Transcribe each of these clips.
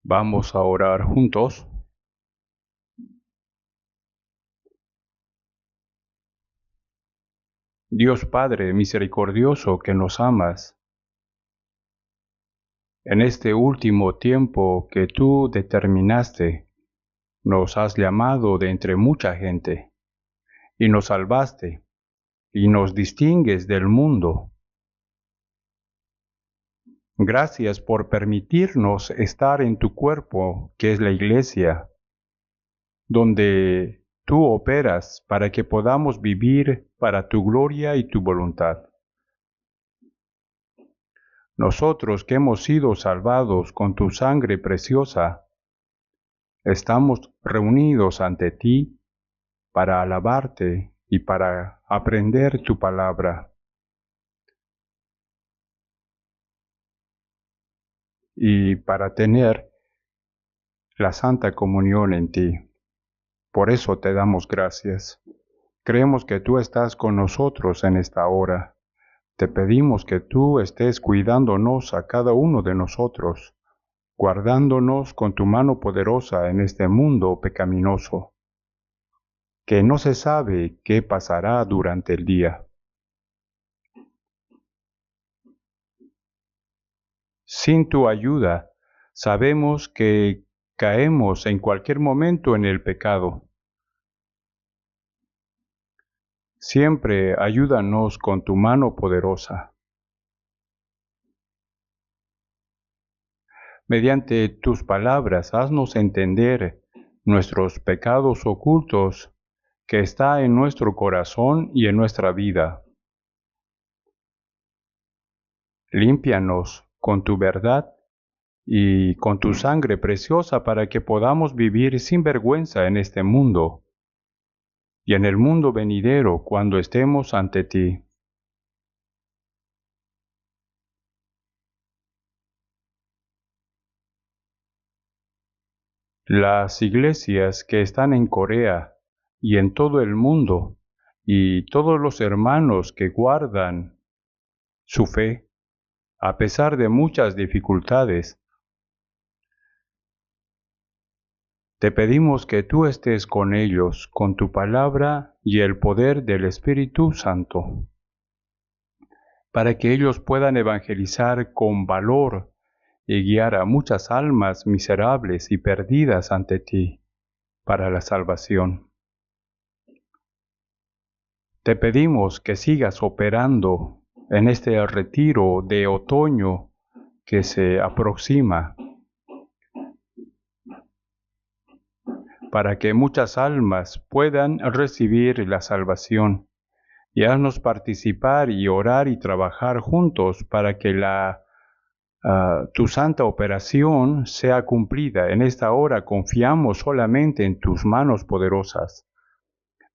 Vamos a orar juntos. Dios Padre misericordioso que nos amas, en este último tiempo que tú determinaste, nos has llamado de entre mucha gente, y nos salvaste, y nos distingues del mundo. Gracias por permitirnos estar en tu cuerpo, que es la Iglesia, donde tú operas para que podamos vivir para tu gloria y tu voluntad. Nosotros que hemos sido salvados con tu sangre preciosa, estamos reunidos ante ti para alabarte y para aprender tu palabra y para tener la santa comunión en ti. Por eso te damos gracias. Creemos que tú estás con nosotros en esta hora. Te pedimos que tú estés cuidándonos a cada uno de nosotros, guardándonos con tu mano poderosa en este mundo pecaminoso, que no se sabe qué pasará durante el día. Sin tu ayuda, sabemos que caemos en cualquier momento en el pecado. Siempre ayúdanos con tu mano poderosa. Mediante tus palabras, haznos entender nuestros pecados ocultos que está en nuestro corazón y en nuestra vida. Límpianos con tu verdad y con tu sangre preciosa para que podamos vivir sin vergüenza en este mundo y en el mundo venidero cuando estemos ante ti. Las iglesias que están en Corea y en todo el mundo, y todos los hermanos que guardan su fe, a pesar de muchas dificultades, te pedimos que tú estés con ellos, con tu palabra y el poder del Espíritu Santo, para que ellos puedan evangelizar con valor y guiar a muchas almas miserables y perdidas ante ti para la salvación. Te pedimos que sigas operando en este retiro de otoño que se aproxima, para que muchas almas puedan recibir la salvación, y haznos participar y orar y trabajar juntos para que tu santa operación sea cumplida. En esta hora confiamos solamente en tus manos poderosas.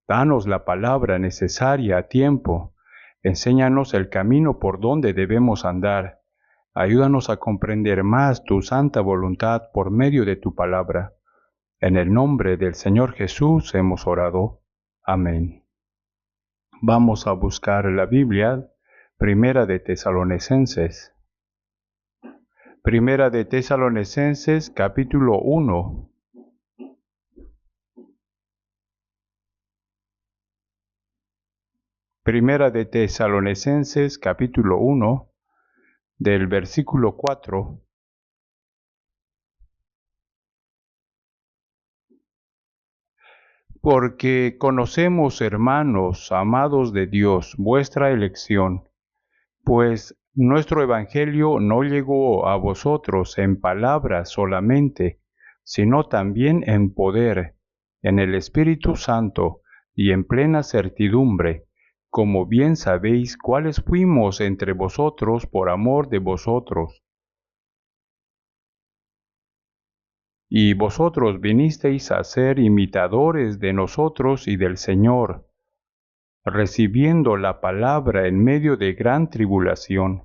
Danos la palabra necesaria a tiempo. Enséñanos el camino por donde debemos andar. Ayúdanos a comprender más tu santa voluntad por medio de tu palabra. En el nombre del Señor Jesús hemos orado. Amén. Vamos a buscar la Biblia, Primera de Tesalonicenses. Primera de Tesalonicenses, capítulo 1. Primera de Tesalonicenses, capítulo 1, del versículo 4. Porque conocemos, hermanos, amados de Dios, vuestra elección, pues nuestro evangelio no llegó a vosotros en palabras solamente, sino también en poder, en el Espíritu Santo y en plena certidumbre, como bien sabéis cuáles fuimos entre vosotros por amor de vosotros. Y vosotros vinisteis a ser imitadores de nosotros y del Señor, recibiendo la palabra en medio de gran tribulación,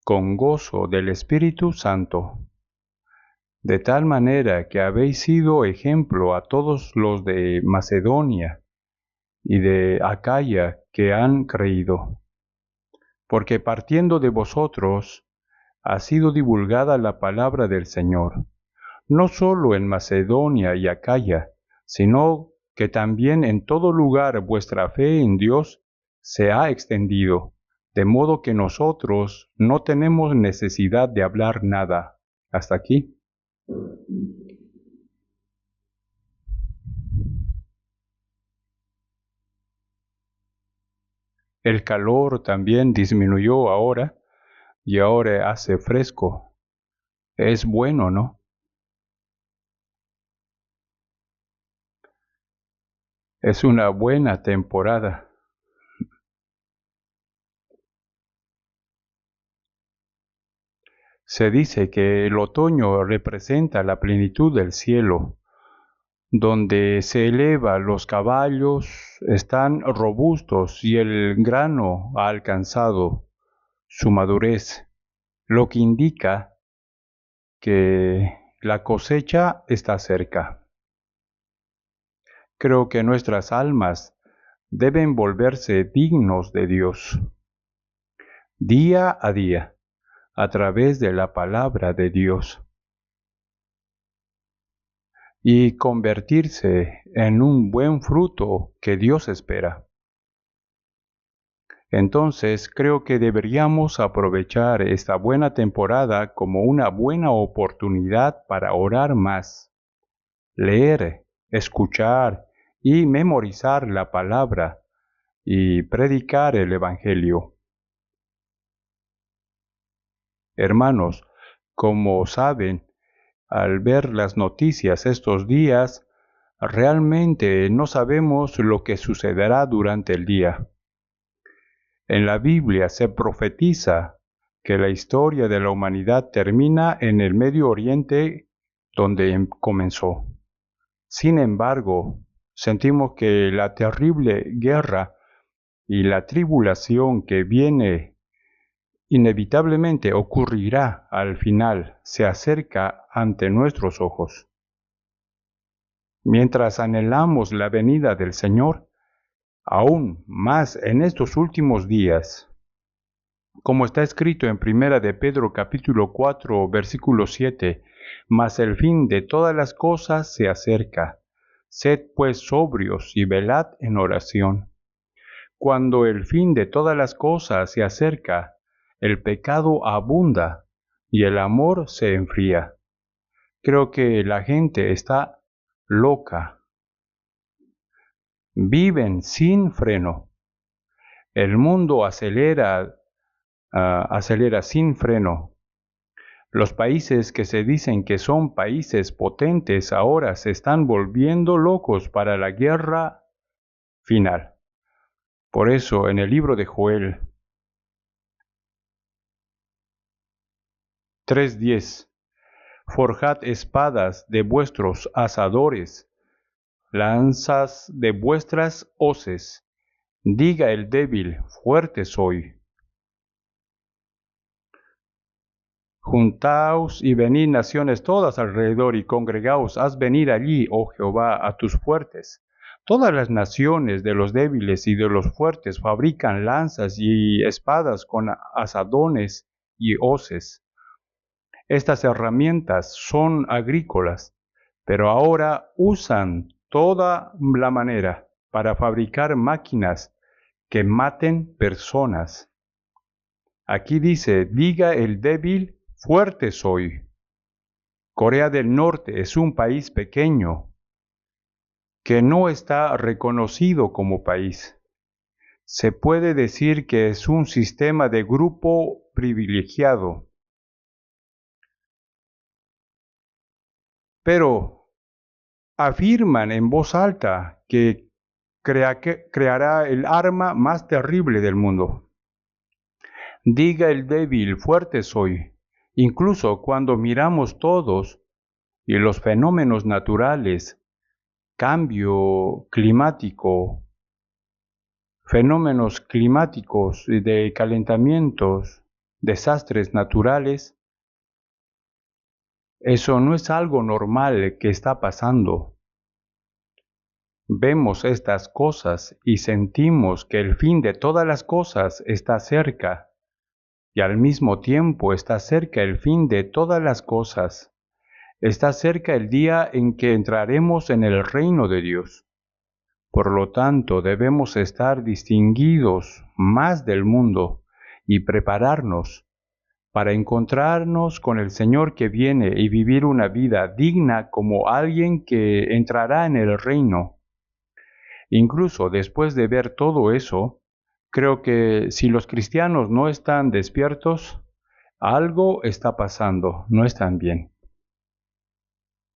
con gozo del Espíritu Santo, de tal manera que habéis sido ejemplo a todos los de Macedonia y de Acaya que han creído. Porque partiendo de vosotros ha sido divulgada la palabra del Señor, no solo en Macedonia y Acaya, sino que también en todo lugar vuestra fe en Dios se ha extendido, de modo que nosotros no tenemos necesidad de hablar nada. Hasta aquí. El calor también disminuyó ahora y ahora hace fresco. Es bueno, ¿no? Es una buena temporada. Se dice que el otoño representa la plenitud del cielo, donde se eleva los caballos, están robustos y el grano ha alcanzado su madurez, lo que indica que la cosecha está cerca. Creo que nuestras almas deben volverse dignos de Dios, día a día, a través de la palabra de Dios, y convertirse en un buen fruto que Dios espera. Entonces creo que deberíamos aprovechar esta buena temporada como una buena oportunidad para orar más, leer, escuchar y memorizar la palabra y predicar el Evangelio. Hermanos, como saben, al ver las noticias estos días, realmente no sabemos lo que sucederá durante el día. En la Biblia se profetiza que la historia de la humanidad termina en el Medio Oriente donde comenzó. Sin embargo, sentimos que la terrible guerra y la tribulación que viene inevitablemente ocurrirá al final, se acerca ante nuestros ojos. Mientras anhelamos la venida del Señor, aún más en estos últimos días, como está escrito en 1 de Pedro capítulo 4, versículo 7, mas el fin de todas las cosas se acerca. Sed pues sobrios y velad en oración. Cuando el fin de todas las cosas se acerca, el pecado abunda y el amor se enfría. Creo que la gente está loca. Viven sin freno. El mundo acelera sin freno. Los países que se dicen que son países potentes ahora se están volviendo locos para la guerra final. Por eso en el libro de Joel 3:10, forjad espadas de vuestros asadores, lanzas de vuestras hoces. Diga el débil, fuerte soy. Juntaos y venid naciones todas alrededor y congregaos, haz venir allí, oh Jehová, a tus fuertes. Todas las naciones de los débiles y de los fuertes fabrican lanzas y espadas con asadones y hoces. Estas herramientas son agrícolas, pero ahora usan toda la manera para fabricar máquinas que maten personas. Aquí dice, diga el débil, fuerte soy. Corea del Norte es un país pequeño que no está reconocido como país. Se puede decir que es un sistema de grupo privilegiado. Pero afirman en voz alta que creará el arma más terrible del mundo. Diga el débil, fuerte soy. Incluso cuando miramos todos y los fenómenos naturales, cambio climático, fenómenos climáticos de calentamientos, desastres naturales, eso no es algo normal que está pasando. Vemos estas cosas y sentimos que el fin de todas las cosas está cerca, y al mismo tiempo está cerca el fin de todas las cosas. Está cerca el día en que entraremos en el reino de Dios. Por lo tanto, debemos estar distinguidos más del mundo y prepararnos para encontrarnos con el Señor que viene y vivir una vida digna como alguien que entrará en el reino. Incluso después de ver todo eso, creo que si los cristianos no están despiertos, algo está pasando, no están bien.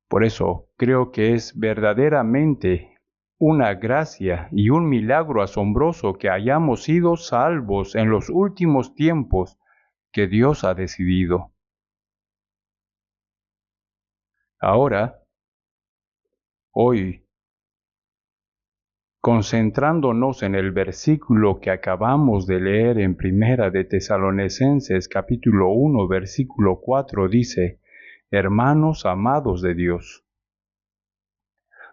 Por eso creo que es verdaderamente una gracia y un milagro asombroso que hayamos sido salvos en los últimos tiempos que Dios ha decidido. Ahora, hoy, concentrándonos en el versículo que acabamos de leer en Primera de Tesalonicenses capítulo 1, versículo 4, dice: Hermanos amados de Dios.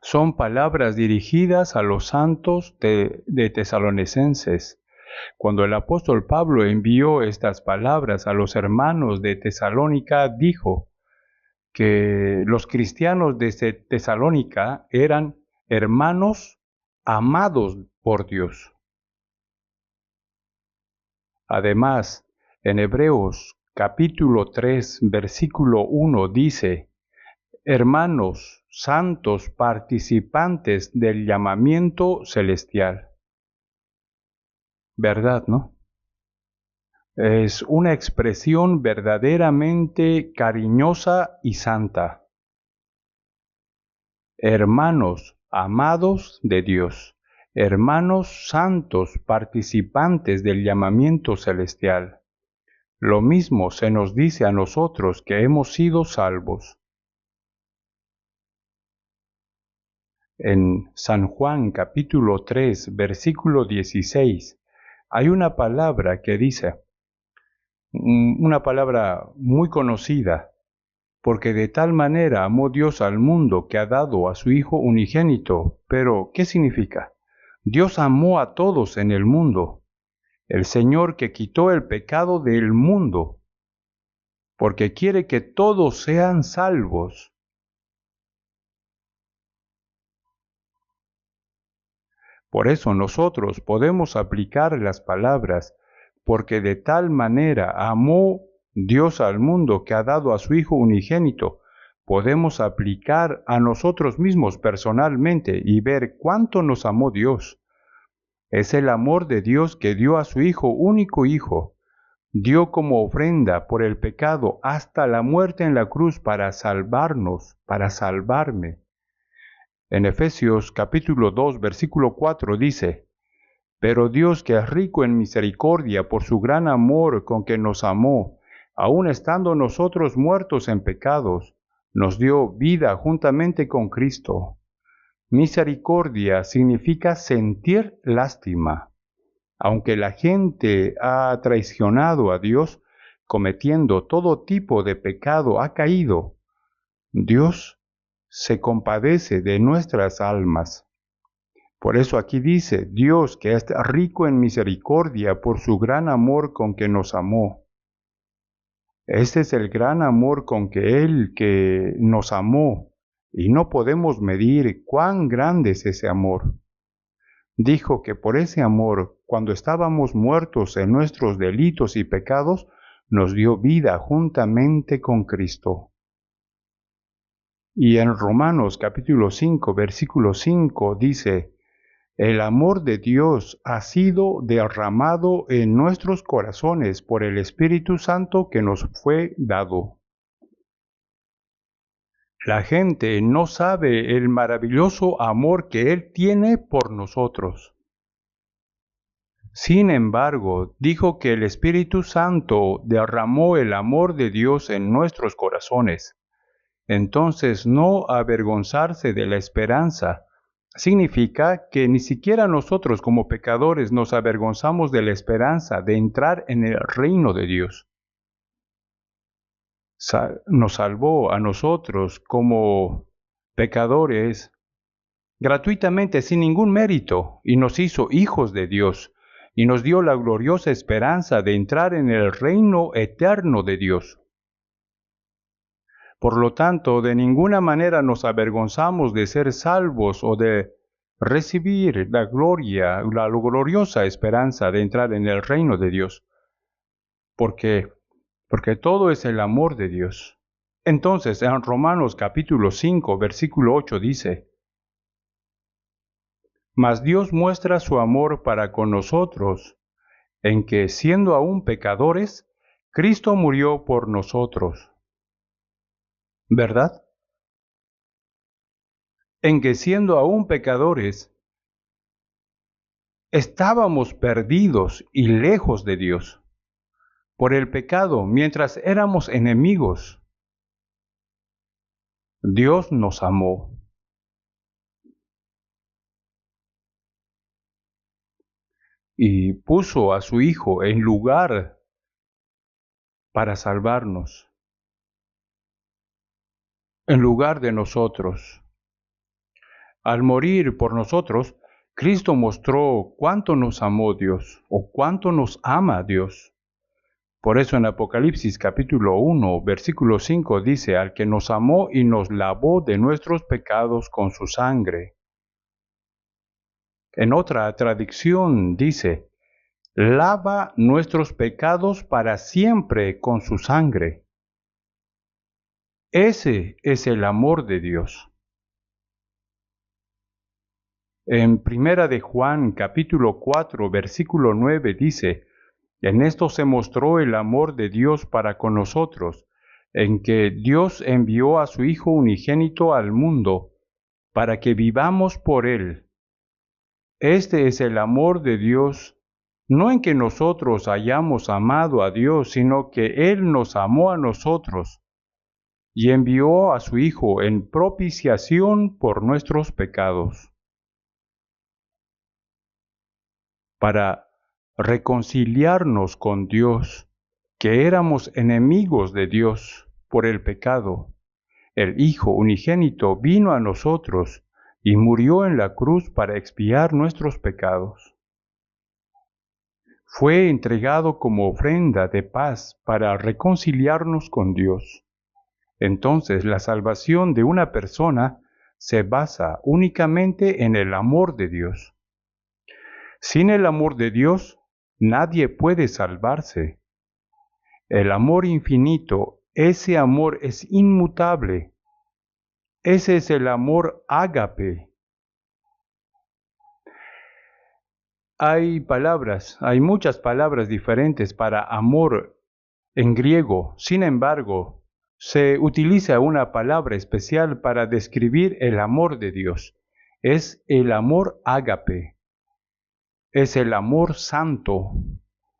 Son palabras dirigidas a los santos de Tesalonicenses. Cuando el apóstol Pablo envió estas palabras a los hermanos de Tesalónica, dijo que los cristianos de Tesalónica eran hermanos amados por Dios. Además, en Hebreos capítulo 3, versículo 1 dice: Hermanos santos participantes del llamamiento celestial. ¿Verdad, no? Es una expresión verdaderamente cariñosa y santa. Hermanos amados de Dios, hermanos santos participantes del llamamiento celestial. Lo mismo se nos dice a nosotros que hemos sido salvos. En San Juan capítulo 3, versículo 16, hay una palabra que dice, una palabra muy conocida, porque de tal manera amó Dios al mundo que ha dado a su Hijo unigénito. Pero, ¿qué significa? Dios amó a todos en el mundo, el Señor que quitó el pecado del mundo, porque quiere que todos sean salvos. Por eso nosotros podemos aplicar las palabras, porque de tal manera amó Dios al mundo que ha dado a su Hijo unigénito. Podemos aplicar a nosotros mismos personalmente y ver cuánto nos amó Dios. Es el amor de Dios que dio a su Hijo, único Hijo. Dio como ofrenda por el pecado hasta la muerte en la cruz para salvarnos, para salvarme. En Efesios capítulo 2, versículo 4 dice: Pero Dios, que es rico en misericordia por su gran amor con que nos amó, aun estando nosotros muertos en pecados, nos dio vida juntamente con Cristo. Misericordia significa sentir lástima. Aunque la gente ha traicionado a Dios, cometiendo todo tipo de pecado, ha caído, Dios se compadece de nuestras almas. Por eso aquí dice, Dios que es rico en misericordia por su gran amor con que nos amó. Este es el gran amor con que Él que nos amó, y no podemos medir cuán grande es ese amor. Dijo que por ese amor, cuando estábamos muertos en nuestros delitos y pecados, nos dio vida juntamente con Cristo. Y en Romanos capítulo 5, versículo 5 dice: El amor de Dios ha sido derramado en nuestros corazones por el Espíritu Santo que nos fue dado. La gente no sabe el maravilloso amor que Él tiene por nosotros. Sin embargo, dijo que el Espíritu Santo derramó el amor de Dios en nuestros corazones. Entonces, no avergonzarse de la esperanza significa que ni siquiera nosotros como pecadores nos avergonzamos de la esperanza de entrar en el reino de Dios. Nos salvó a nosotros como pecadores gratuitamente, sin ningún mérito, y nos hizo hijos de Dios, y nos dio la gloriosa esperanza de entrar en el reino eterno de Dios. Por lo tanto, de ninguna manera nos avergonzamos de ser salvos o de recibir la gloria, la gloriosa esperanza de entrar en el reino de Dios, porque todo es el amor de Dios. Entonces, en Romanos capítulo 5, versículo 8 dice: Mas Dios muestra su amor para con nosotros, en que, siendo aún pecadores, Cristo murió por nosotros. ¿Verdad? En que, siendo aún pecadores, estábamos perdidos y lejos de Dios. Por el pecado, mientras éramos enemigos, Dios nos amó. Y puso a su Hijo en lugar para salvarnos, en lugar de nosotros. Al morir por nosotros, Cristo mostró cuánto nos amó Dios, o cuánto nos ama Dios. Por eso en Apocalipsis capítulo 1, versículo 5 dice: al que nos amó y nos lavó de nuestros pecados con su sangre. En otra tradición dice: lava nuestros pecados para siempre con su sangre. Ese es el amor de Dios. En Primera de Juan capítulo 4, versículo 9 dice: en esto se mostró el amor de Dios para con nosotros, en que Dios envió a su Hijo unigénito al mundo, para que vivamos por Él. Este es el amor de Dios, no en que nosotros hayamos amado a Dios, sino que Él nos amó a nosotros, y envió a su Hijo en propiciación por nuestros pecados, para reconciliarnos con Dios, que éramos enemigos de Dios por el pecado. El Hijo unigénito vino a nosotros y murió en la cruz para expiar nuestros pecados. Fue entregado como ofrenda de paz para reconciliarnos con Dios. Entonces, la salvación de una persona se basa únicamente en el amor de Dios. Sin el amor de Dios, nadie puede salvarse. El amor infinito, ese amor es inmutable. Ese es el amor ágape. Hay muchas palabras diferentes para amor en griego. Sin embargo, se utiliza una palabra especial para describir el amor de Dios. Es el amor ágape. Es el amor santo,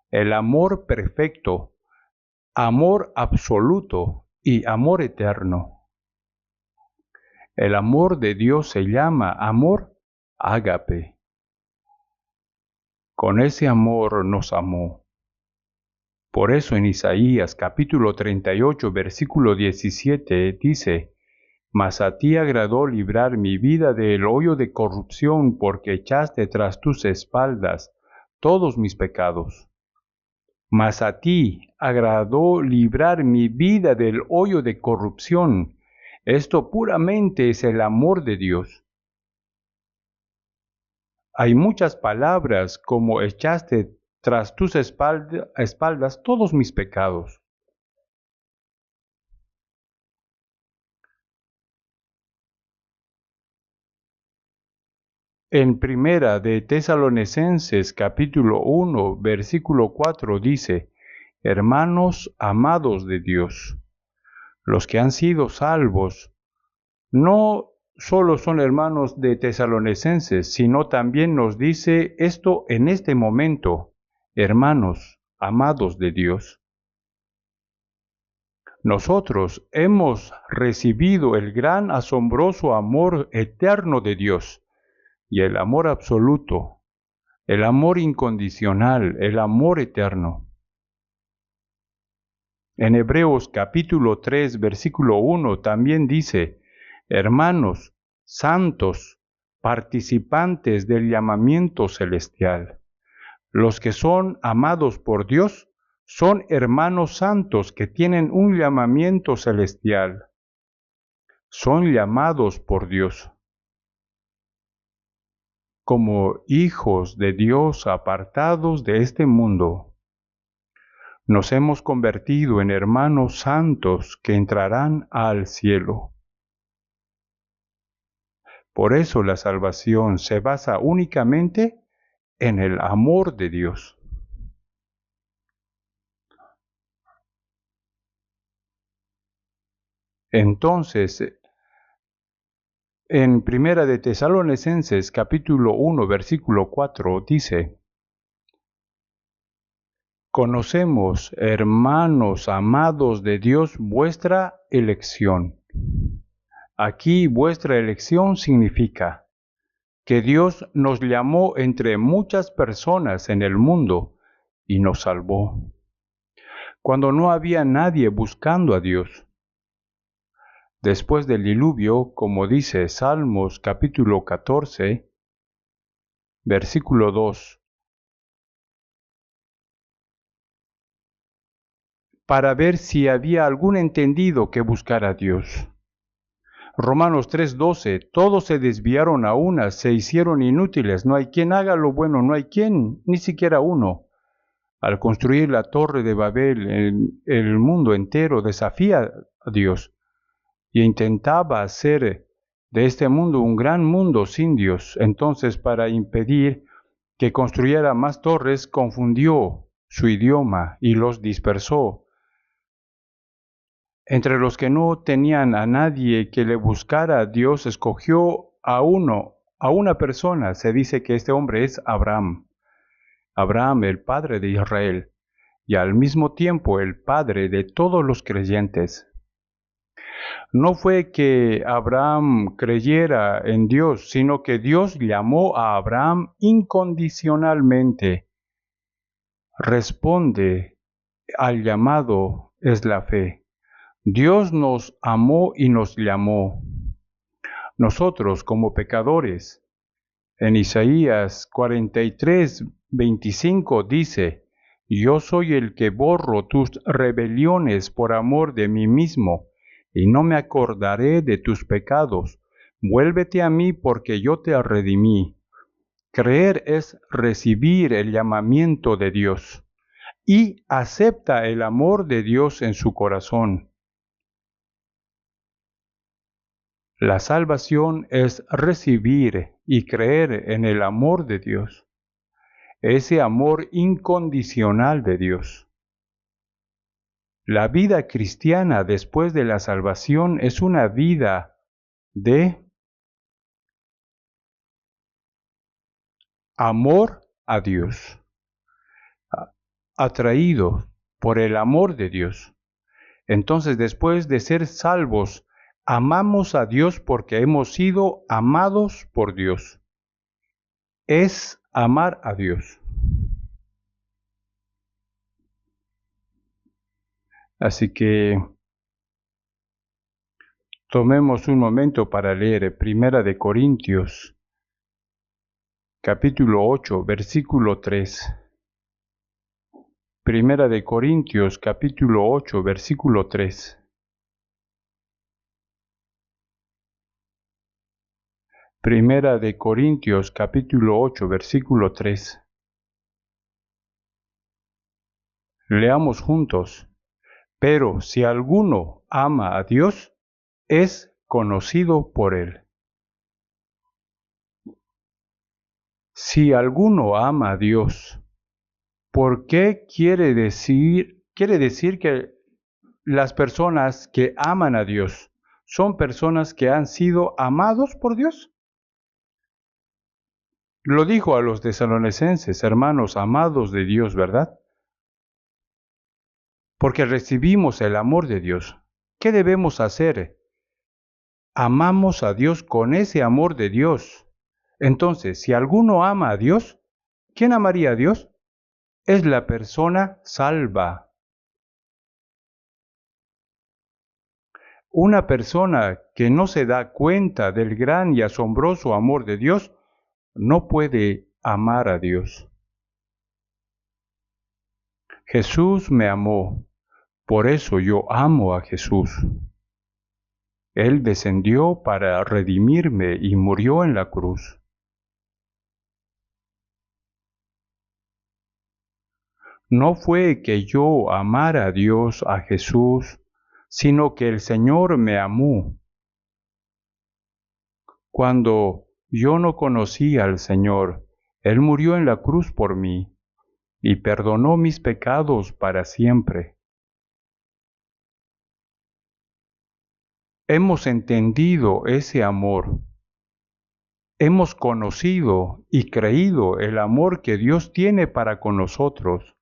el amor perfecto, amor absoluto y amor eterno. El amor de Dios se llama amor ágape. Con ese amor nos amó. Por eso en Isaías capítulo 38, versículo 17 dice: Mas a ti agradó librar mi vida del hoyo de corrupción, porque echaste tras tus espaldas todos mis pecados. Mas a ti agradó librar mi vida del hoyo de corrupción. Esto puramente es el amor de Dios. Hay muchas palabras como echaste tras tus espaldas todos mis pecados. En Primera de Tesalonicenses capítulo 1, versículo 4 dice: Hermanos amados de Dios, los que han sido salvos no solo son hermanos de Tesalonicenses, sino también nos dice esto en este momento: hermanos amados de Dios. Nosotros hemos recibido el gran asombroso amor eterno de Dios, y el amor absoluto, el amor incondicional, el amor eterno. En Hebreos capítulo 3, versículo 1 también dice: hermanos, santos, participantes del llamamiento celestial. Los que son amados por Dios son hermanos santos que tienen un llamamiento celestial. son llamados por Dios como hijos de Dios apartados de este mundo. Nos hemos convertido en hermanos santos que entrarán al cielo. Por eso la salvación se basa únicamente en el amor de Dios. Entonces, en Primera de Tesalonicenses capítulo 1 versículo 4 dice: Conocemos, hermanos amados de Dios, vuestra elección. Aquí vuestra elección significa que Dios nos llamó entre muchas personas en el mundo y nos salvó, cuando no había nadie buscando a Dios. Después del diluvio, como dice Salmos capítulo 14, versículo 2, para ver si había algún entendido que buscara a Dios. Romanos 3:12, todos se desviaron a una, se hicieron inútiles, no hay quien haga lo bueno, no hay quien, ni siquiera uno. Al construir la torre de Babel, el mundo entero desafía a Dios y intentaba hacer de este mundo un gran mundo sin Dios. Entonces, para impedir que construyera más torres, confundió su idioma y los dispersó. Entre los que no tenían a nadie que le buscara, Dios escogió a una persona. Se dice que este hombre es Abraham. Abraham, el padre de Israel, y al mismo tiempo el padre de todos los creyentes. No fue que Abraham creyera en Dios, sino que Dios llamó a Abraham incondicionalmente. Responde al llamado es la fe. Dios nos amó y nos llamó. Nosotros como pecadores. En Isaías 43:25 dice: Yo soy el que borro tus rebeliones por amor de mí mismo, y no me acordaré de tus pecados. Vuélvete a mí porque yo te redimí. Creer es recibir el llamamiento de Dios y acepta el amor de Dios en su corazón. La salvación es recibir y creer en el amor de Dios, ese amor incondicional de Dios. La vida cristiana después de la salvación es una vida de amor a Dios, atraído por el amor de Dios. Entonces, después de ser salvos, amamos a Dios porque hemos sido amados por Dios. Es amar a Dios. Así que tomemos un momento para leer Primera de Corintios, capítulo 8, versículo 3. Primera de Corintios, capítulo 8, versículo 3. Primera de Corintios, capítulo 8, versículo 3. Leamos juntos. Pero si alguno ama a Dios, es conocido por él. Si alguno ama a Dios, ¿por qué quiere decir que las personas que aman a Dios son personas que han sido amados por Dios? Lo dijo a los tesalonicenses, hermanos amados de Dios, ¿verdad? Porque recibimos el amor de Dios. ¿Qué debemos hacer? Amamos a Dios con ese amor de Dios. Entonces, si alguno ama a Dios, ¿quién amaría a Dios? Es la persona salva. Una persona que no se da cuenta del gran y asombroso amor de Dios no puede amar a Dios. Jesús me amó, por eso yo amo a Jesús. Él descendió para redimirme y murió en la cruz. No fue que yo amara a Dios, a Jesús, sino que el Señor me amó. Cuando yo no conocía al Señor, Él murió en la cruz por mí y perdonó mis pecados para siempre. Hemos entendido ese amor. Hemos conocido y creído el amor que Dios tiene para con nosotros.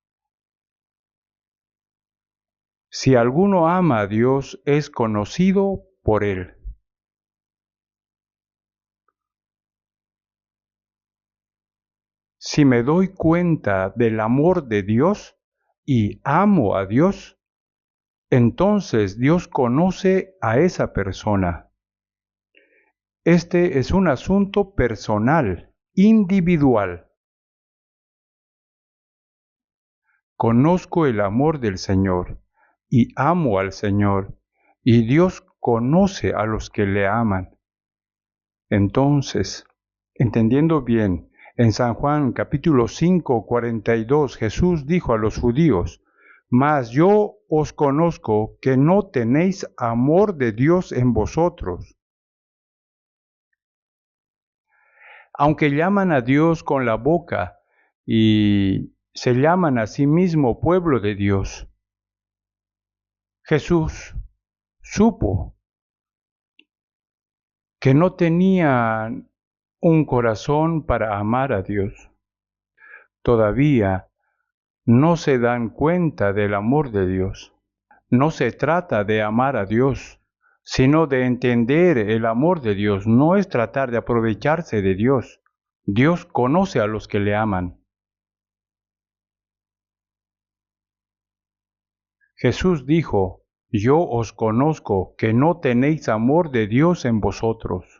Si alguno ama a Dios, es conocido por Él. Si me doy cuenta del amor de Dios y amo a Dios, entonces Dios conoce a esa persona. Este es un asunto personal, individual. Conozco el amor del Señor y amo al Señor, y Dios conoce a los que le aman. Entonces, entendiendo bien, en San Juan capítulo 5, 42, Jesús dijo a los judíos: Mas yo os conozco que no tenéis amor de Dios en vosotros. Aunque llaman a Dios con la boca y se llaman a sí mismo pueblo de Dios, Jesús supo que no tenían un corazón para amar a Dios. Todavía no se dan cuenta del amor de Dios. No se trata de amar a Dios, sino de entender el amor de Dios. No es tratar de aprovecharse de Dios. Dios conoce a los que le aman. Jesús dijo: Yo os conozco que no tenéis amor de Dios en vosotros.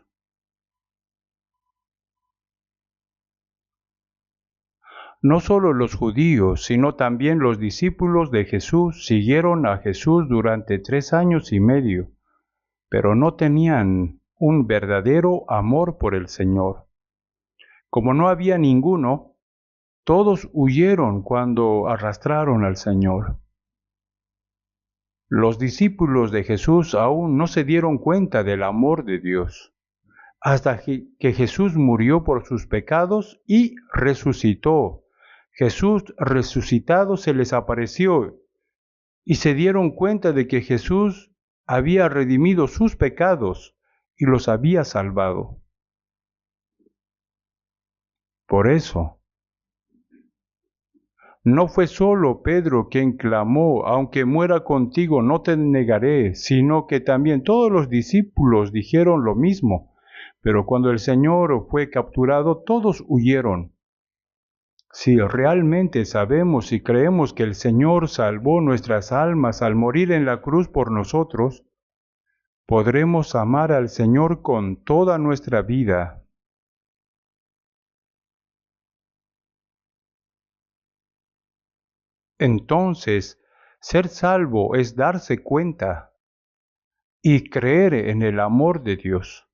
No solo los judíos, sino también los discípulos de Jesús siguieron a Jesús durante 3 años y medio, pero no tenían un verdadero amor por el Señor. Como no había ninguno, todos huyeron cuando arrastraron al Señor. Los discípulos de Jesús aún no se dieron cuenta del amor de Dios, hasta que Jesús murió por sus pecados y resucitó. Jesús resucitado se les apareció y se dieron cuenta de que Jesús había redimido sus pecados y los había salvado. Por eso, no fue solo Pedro quien clamó: aunque muera contigo, no te negaré, sino que también todos los discípulos dijeron lo mismo. Pero cuando el Señor fue capturado, todos huyeron. Si realmente sabemos y creemos que el Señor salvó nuestras almas al morir en la cruz por nosotros, podremos amar al Señor con toda nuestra vida. Entonces, ser salvo es darse cuenta y creer en el amor de Dios.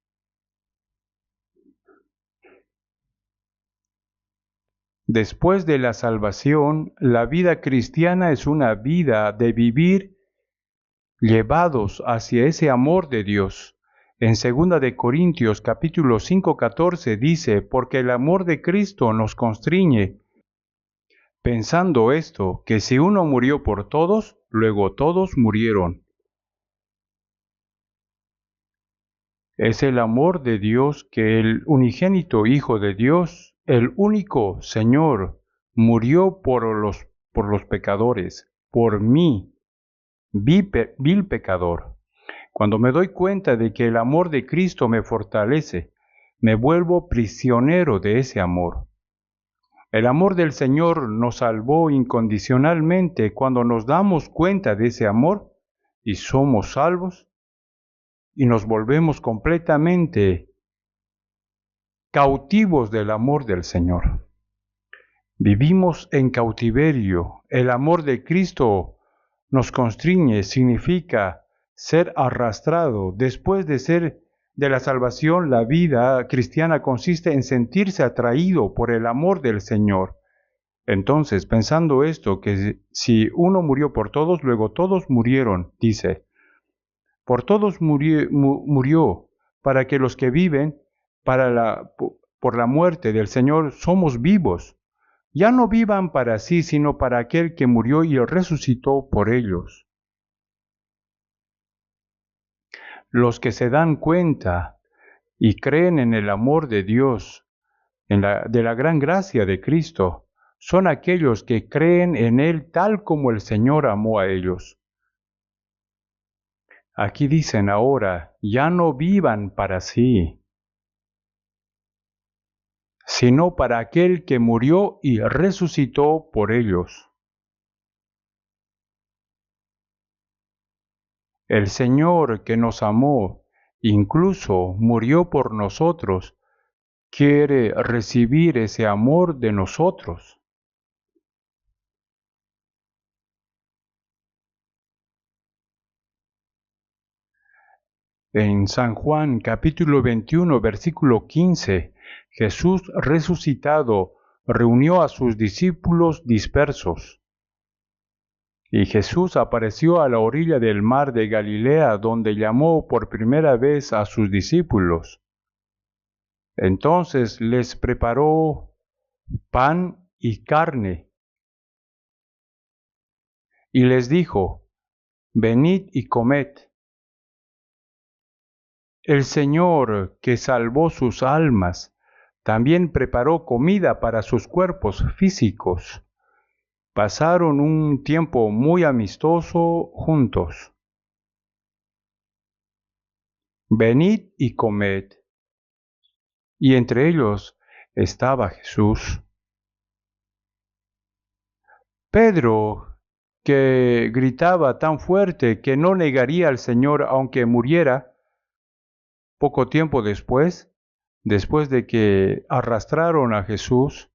Después de la salvación, la vida cristiana es una vida de vivir llevados hacia ese amor de Dios. En 2 de Corintios capítulo 5, 14 dice: porque el amor de Cristo nos constriñe, pensando esto, que si uno murió por todos, luego todos murieron. Es el amor de Dios que el unigénito Hijo de Dios, el único Señor, murió por los pecadores, por mí, vil pecador. Cuando me doy cuenta de que el amor de Cristo me fortalece, me vuelvo prisionero de ese amor. El amor del Señor nos salvó incondicionalmente. Cuando nos damos cuenta de ese amor y somos salvos, y nos volvemos completamente cautivos del amor del Señor. Vivimos en cautiverio. El amor de Cristo nos constriñe, significa ser arrastrado. Después de la salvación, la vida cristiana consiste en sentirse atraído por el amor del Señor. Entonces, pensando esto, que si uno murió por todos, luego todos murieron, dice, por todos murió, para que los que viven por la muerte del Señor somos vivos. Ya no vivan para sí, sino para aquel que murió y resucitó por ellos. Los que se dan cuenta y creen en el amor de Dios, de la gran gracia de Cristo, son aquellos que creen en Él tal como el Señor amó a ellos. Aquí dicen ahora, ya no vivan para sí, sino para aquel que murió y resucitó por ellos. El Señor que nos amó, incluso murió por nosotros, quiere recibir ese amor de nosotros. En San Juan capítulo 21, versículo 15, Jesús resucitado reunió a sus discípulos dispersos. Y Jesús apareció a la orilla del mar de Galilea, donde llamó por primera vez a sus discípulos. Entonces les preparó pan y carne, y les dijo, venid y comed. El Señor, que salvó sus almas, también preparó comida para sus cuerpos físicos. Pasaron un tiempo muy amistoso juntos. Venid y comed. Y entre ellos estaba Jesús. Pedro, que gritaba tan fuerte que no negaría al Señor aunque muriera, poco tiempo después de que arrastraron a Jesús,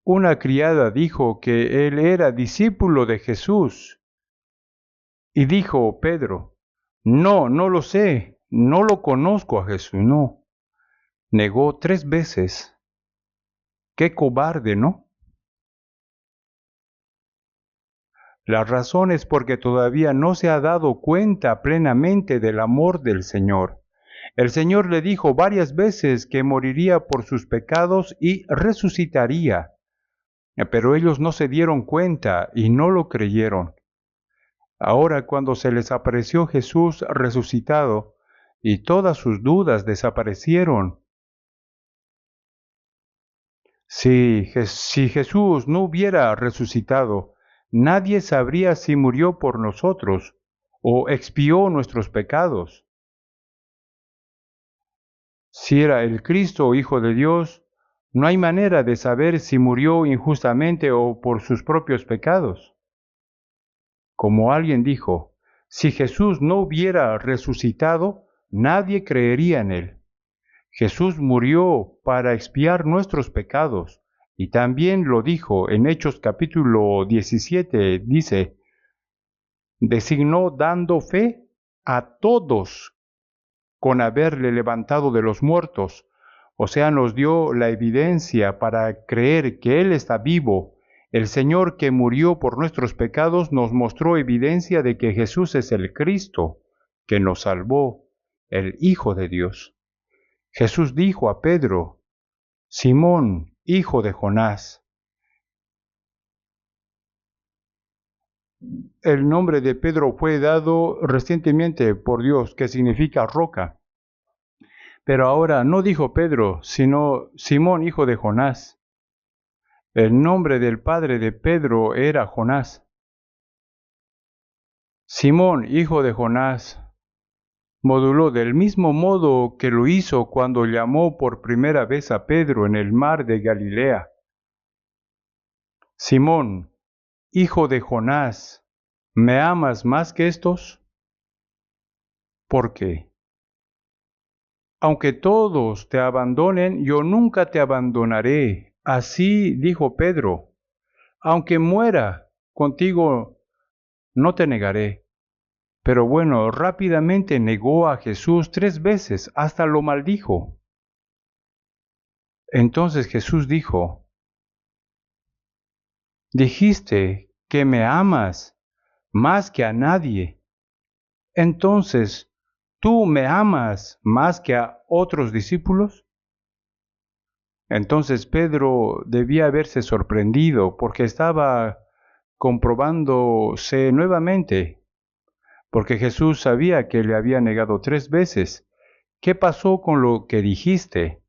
una criada dijo que él era discípulo de Jesús. Y dijo Pedro, no lo sé, no lo conozco a Jesús, no. Negó 3 veces. Qué cobarde, ¿no? La razón es porque todavía no se ha dado cuenta plenamente del amor del Señor. El Señor le dijo varias veces que moriría por sus pecados y resucitaría, pero ellos no se dieron cuenta y no lo creyeron. Ahora cuando se les apareció Jesús resucitado y todas sus dudas desaparecieron. Si Jesús no hubiera resucitado, nadie sabría si murió por nosotros o expió nuestros pecados. Si era el Cristo, Hijo de Dios, no hay manera de saber si murió injustamente o por sus propios pecados. Como alguien dijo, si Jesús no hubiera resucitado, nadie creería en él. Jesús murió para expiar nuestros pecados, y también lo dijo en Hechos capítulo 17, dice, designó dando fe a todos con haberle levantado de los muertos, o sea, nos dio la evidencia para creer que Él está vivo. El Señor que murió por nuestros pecados nos mostró evidencia de que Jesús es el Cristo, que nos salvó, el Hijo de Dios. Jesús dijo a Pedro, Simón, hijo de Jonás. El nombre de Pedro fue dado recientemente por Dios, que significa roca. Pero ahora no dijo Pedro, sino Simón, hijo de Jonás. El nombre del padre de Pedro era Jonás. Simón, hijo de Jonás, moduló del mismo modo que lo hizo cuando llamó por primera vez a Pedro en el mar de Galilea. Simón, hijo de Jonás, ¿me amas más que estos? ¿Por qué? Aunque todos te abandonen, yo nunca te abandonaré. Así dijo Pedro. Aunque muera contigo, no te negaré. Pero bueno, rápidamente negó a Jesús 3 veces, hasta lo maldijo. Entonces Jesús dijo, dijiste que me amas más que a nadie. Entonces, ¿tú me amas más que a otros discípulos? Entonces Pedro debía haberse sorprendido porque estaba comprobándose nuevamente, porque Jesús sabía que le había negado 3 veces. ¿Qué pasó con lo que dijiste?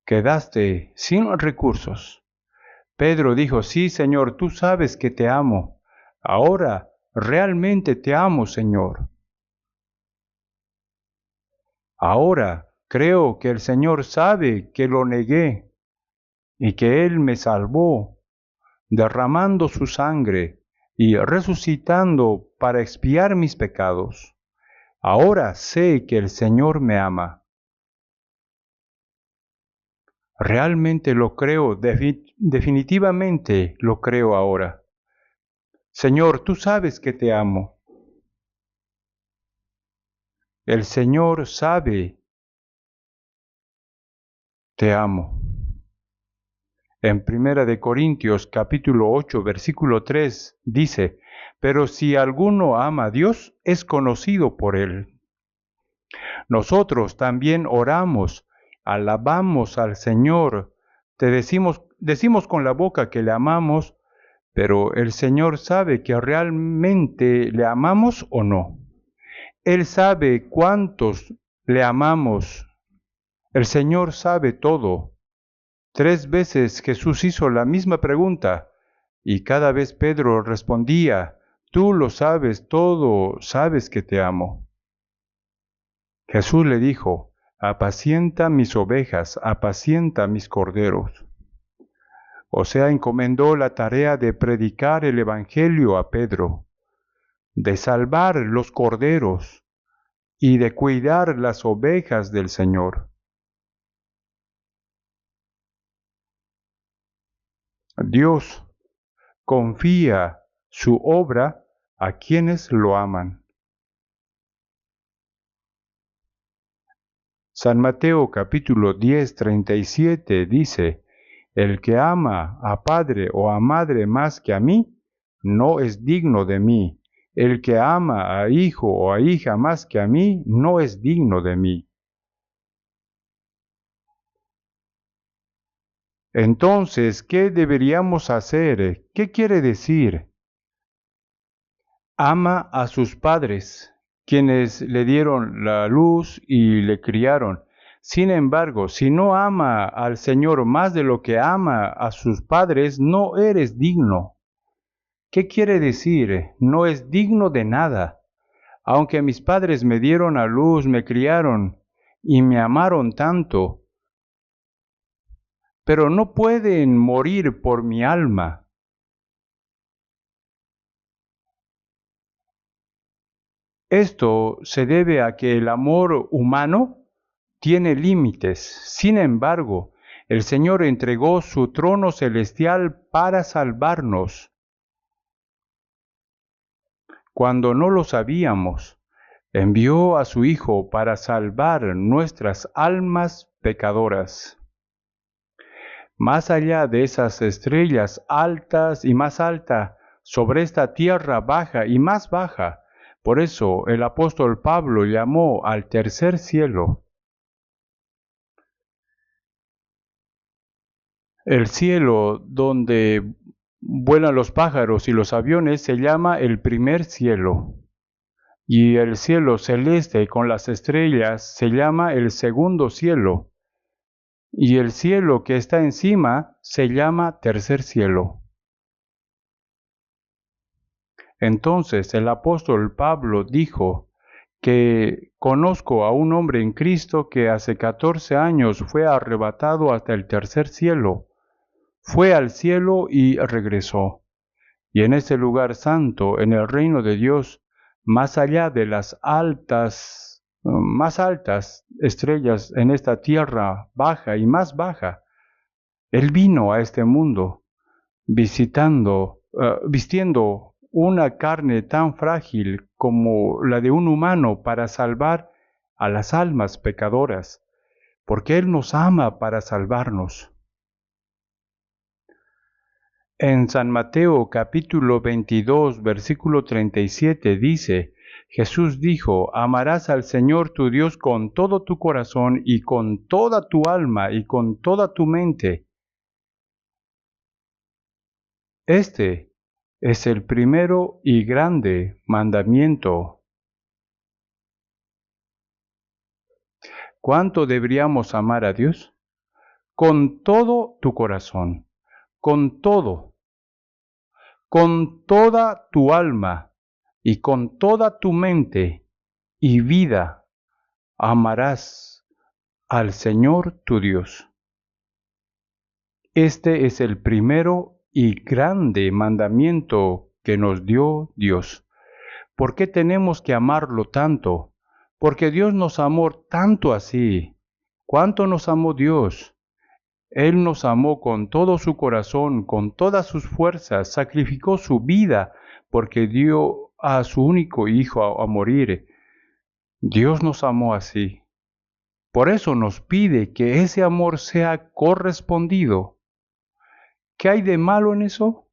Quedaste sin recursos. Pedro dijo, sí, Señor, tú sabes que te amo. Ahora realmente te amo, Señor. Ahora creo que el Señor sabe que lo negué y que Él me salvó, derramando su sangre y resucitando para expiar mis pecados. Ahora sé que el Señor me ama. Realmente lo creo, definitivamente lo creo ahora. Señor, tú sabes que te amo. El Señor sabe, te amo. En Primera de Corintios capítulo 8, versículo 3 dice, pero si alguno ama a Dios, es conocido por Él. Nosotros también oramos, alabamos al Señor, decimos con la boca que le amamos, pero el Señor sabe que realmente le amamos o no. Él sabe cuántos le amamos. El Señor sabe todo. 3 veces Jesús hizo la misma pregunta y cada vez Pedro respondía, tú lo sabes todo, sabes que te amo. Jesús le dijo, apacienta mis ovejas, apacienta mis corderos. O sea, encomendó la tarea de predicar el Evangelio a Pedro, de salvar los corderos y de cuidar las ovejas del Señor. Dios confía su obra a quienes lo aman. San Mateo capítulo 10, 37 dice, el que ama a padre o a madre más que a mí, no es digno de mí. El que ama a hijo o a hija más que a mí, no es digno de mí. Entonces, ¿qué deberíamos hacer? ¿Qué quiere decir? Ama a sus padres, quienes le dieron la luz y le criaron. Sin embargo, si no ama al Señor más de lo que ama a sus padres, no eres digno. ¿Qué quiere decir? No es digno de nada. Aunque mis padres me dieron a luz, me criaron y me amaron tanto, pero no pueden morir por mi alma. Esto se debe a que el amor humano tiene límites. Sin embargo, el Señor entregó su trono celestial para salvarnos. Cuando no lo sabíamos, envió a su Hijo para salvar nuestras almas pecadoras. Más allá de esas estrellas altas y más alta, sobre esta tierra baja y más baja. Por eso el apóstol Pablo llamó al tercer cielo. El cielo donde vuelan los pájaros y los aviones se llama el primer cielo. Y el cielo celeste con las estrellas se llama el segundo cielo. Y el cielo que está encima se llama tercer cielo. Entonces el apóstol Pablo dijo que conozco a un hombre en Cristo que hace 14 años fue arrebatado hasta el tercer cielo. Fue al cielo y regresó. Y en ese lugar santo, en el reino de Dios, más allá de las más altas estrellas en esta tierra baja y más baja, Él vino a este mundo vistiendo una carne tan frágil como la de un humano para salvar a las almas pecadoras, porque Él nos ama para salvarnos. En San Mateo capítulo 22, versículo 37 dice, Jesús dijo, amarás al Señor tu Dios con todo tu corazón y con toda tu alma y con toda tu mente. Este es el primero y grande mandamiento. ¿Cuánto deberíamos amar a Dios? Con todo tu corazón, con todo, con toda tu alma y con toda tu mente y vida amarás al Señor tu Dios. Este es el primero y grande mandamiento que nos dio Dios. ¿Por qué tenemos que amarlo tanto? Porque Dios nos amó tanto así. ¿Cuánto nos amó Dios? Él nos amó con todo su corazón, con todas sus fuerzas, sacrificó su vida porque dio a su único hijo a morir. Dios nos amó así. Por eso nos pide que ese amor sea correspondido. ¿Qué hay de malo en eso?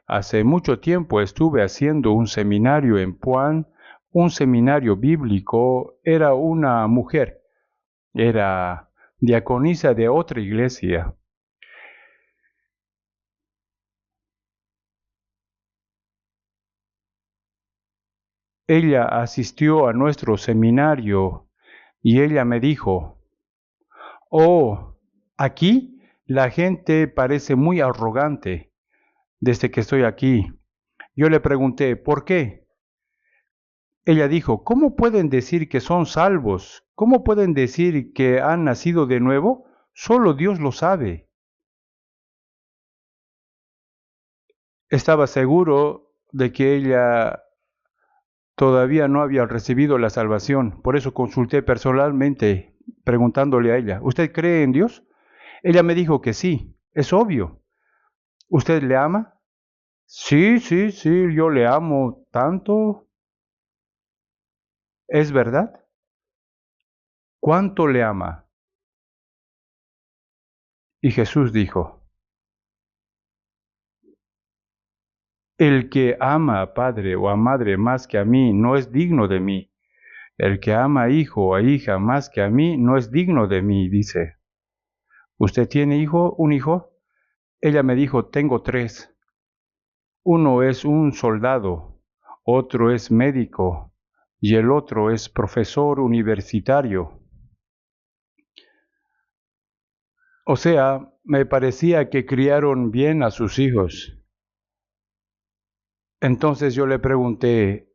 Hace mucho tiempo estuve haciendo un seminario en Puan, un seminario bíblico. Era una mujer, era diaconisa de otra iglesia. Ella asistió a nuestro seminario y ella me dijo, oh, aquí la gente parece muy arrogante desde que estoy aquí. Yo le pregunté, ¿por qué? Ella dijo, ¿cómo pueden decir que son salvos? ¿Cómo pueden decir que han nacido de nuevo? Solo Dios lo sabe. Estaba seguro de que ella todavía no había recibido la salvación. Por eso consulté personalmente preguntándole a ella, ¿usted cree en Dios? Ella me dijo que sí, es obvio. ¿Usted le ama? Sí, sí, sí, yo le amo tanto. ¿Es verdad? ¿Cuánto le ama? Y Jesús dijo, el que ama a padre o a madre más que a mí no es digno de mí. El que ama a hijo o a hija más que a mí no es digno de mí, dice. ¿Usted tiene hijo, un hijo? Ella me dijo, tengo tres. Uno es un soldado, otro es médico y el otro es profesor universitario. O sea, me parecía que criaron bien a sus hijos. Entonces yo le pregunté,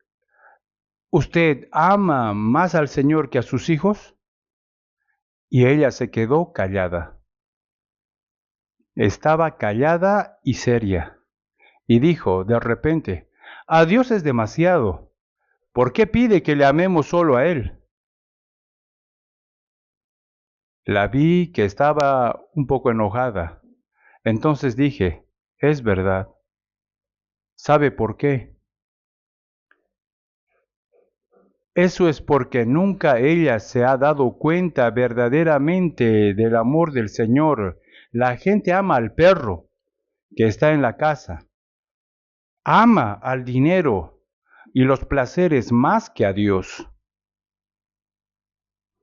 ¿usted ama más al Señor que a sus hijos? Y ella se quedó callada. Estaba callada y seria. Y dijo de repente, a Dios es demasiado. ¿Por qué pide que le amemos solo a Él? La vi que estaba un poco enojada. Entonces dije, es verdad. ¿Sabe por qué? Eso es porque nunca ella se ha dado cuenta verdaderamente del amor del Señor. La gente ama al perro que está en la casa, ama al dinero y los placeres más que a Dios,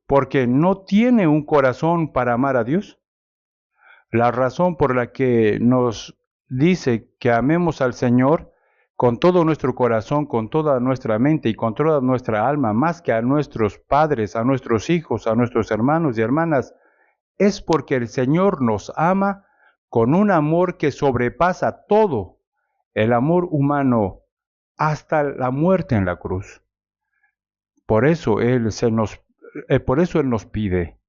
porque no tiene un corazón para amar a Dios. La razón por la que nos dice que amemos al Señor con todo nuestro corazón, con toda nuestra mente y con toda nuestra alma, más que a nuestros padres, a nuestros hijos, a nuestros hermanos y hermanas, es porque el Señor nos ama con un amor que sobrepasa todo el amor humano hasta la muerte en la cruz. Por eso por eso Él nos pide.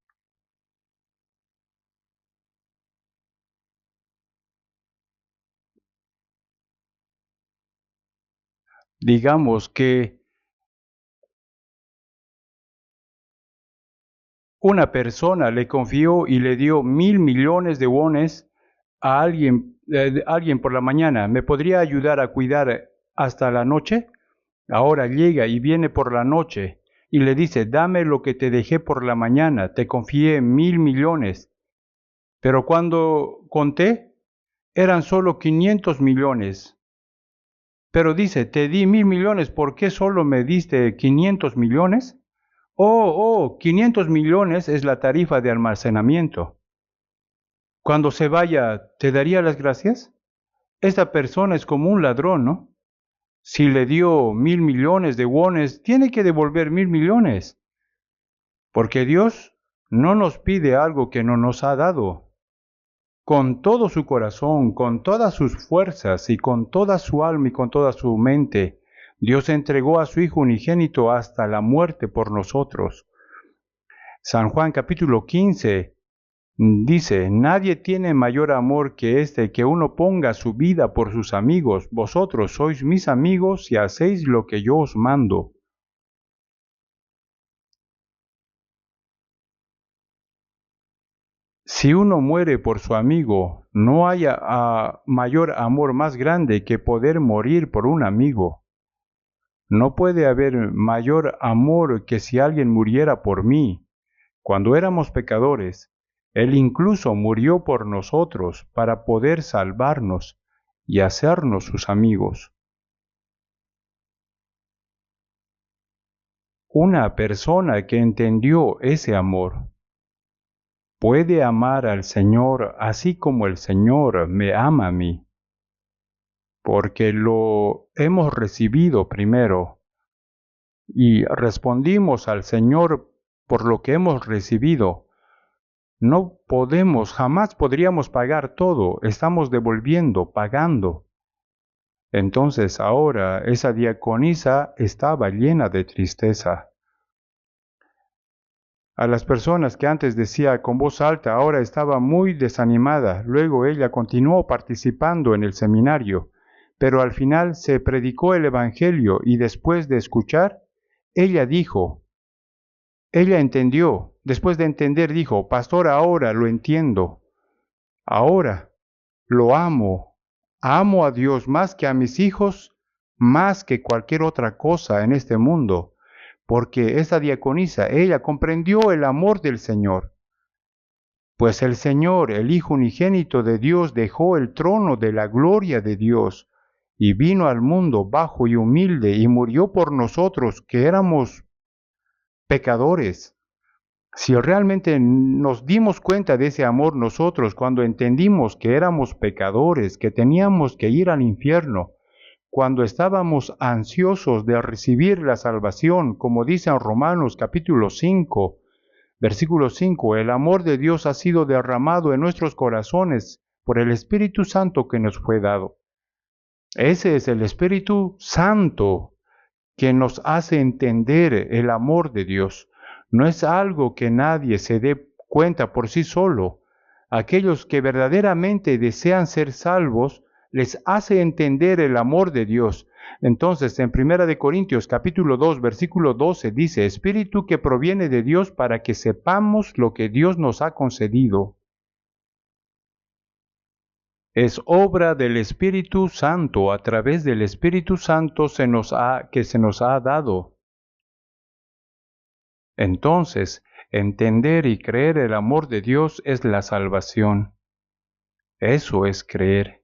Digamos que Una persona le confió y le dio 1.000 millones de wones a alguien por la mañana. ¿Me podría ayudar a cuidar hasta la noche? Ahora llega y viene por la noche y le dice, dame lo que te dejé por la mañana, te confié 1.000 millones. Pero cuando conté, eran solo 500 millones. Pero dice, te di 1.000 millones, ¿por qué solo me diste 500 millones? 500 millones es la tarifa de almacenamiento. Cuando se vaya, ¿te daría las gracias? Esta persona es como un ladrón, ¿no? Si le dio 1.000 millones de wones, tiene que devolver 1.000 millones. Porque Dios no nos pide algo que no nos ha dado. Con todo su corazón, con todas sus fuerzas y con toda su alma y con toda su mente, Dios entregó a su Hijo unigénito hasta la muerte por nosotros. San Juan capítulo 15 dice, nadie tiene mayor amor que este, que uno ponga su vida por sus amigos. Vosotros sois mis amigos si hacéis lo que yo os mando. Si uno muere por su amigo, no hay mayor amor más grande que poder morir por un amigo. No puede haber mayor amor que si alguien muriera por mí. Cuando éramos pecadores, Él incluso murió por nosotros para poder salvarnos y hacernos sus amigos. Una persona que entendió ese amor puede amar al Señor así como el Señor me ama a mí, porque lo hemos recibido primero y respondimos al Señor por lo que hemos recibido. No podemos, jamás podríamos pagar todo, estamos devolviendo, pagando. Entonces ahora esa diaconisa estaba llena de tristeza. A las personas que antes decía con voz alta, ahora estaba muy desanimada. Luego ella continuó participando en el seminario, pero al final se predicó el Evangelio y después de escuchar, ella entendió, después de entender dijo, pastor, ahora lo entiendo, ahora lo amo a Dios más que a mis hijos, más que cualquier otra cosa en este mundo. Porque esa diaconisa, ella comprendió el amor del Señor. Pues el Señor, el Hijo unigénito de Dios, dejó el trono de la gloria de Dios y vino al mundo bajo y humilde y murió por nosotros que éramos pecadores. Si realmente nos dimos cuenta de ese amor nosotros cuando entendimos que éramos pecadores, que teníamos que ir al infierno, cuando estábamos ansiosos de recibir la salvación, como dice en Romanos capítulo 5, versículo 5, el amor de Dios ha sido derramado en nuestros corazones por el Espíritu Santo que nos fue dado. Ese es el Espíritu Santo que nos hace entender el amor de Dios. No es algo que nadie se dé cuenta por sí solo. Aquellos que verdaderamente desean ser salvos, les hace entender el amor de Dios. Entonces, en 1 Corintios capítulo 2, versículo 12 dice, Espíritu que proviene de Dios para que sepamos lo que Dios nos ha concedido. Es obra del Espíritu Santo, a través del Espíritu Santo que se nos ha dado. Entonces, entender y creer el amor de Dios es la salvación. Eso es creer.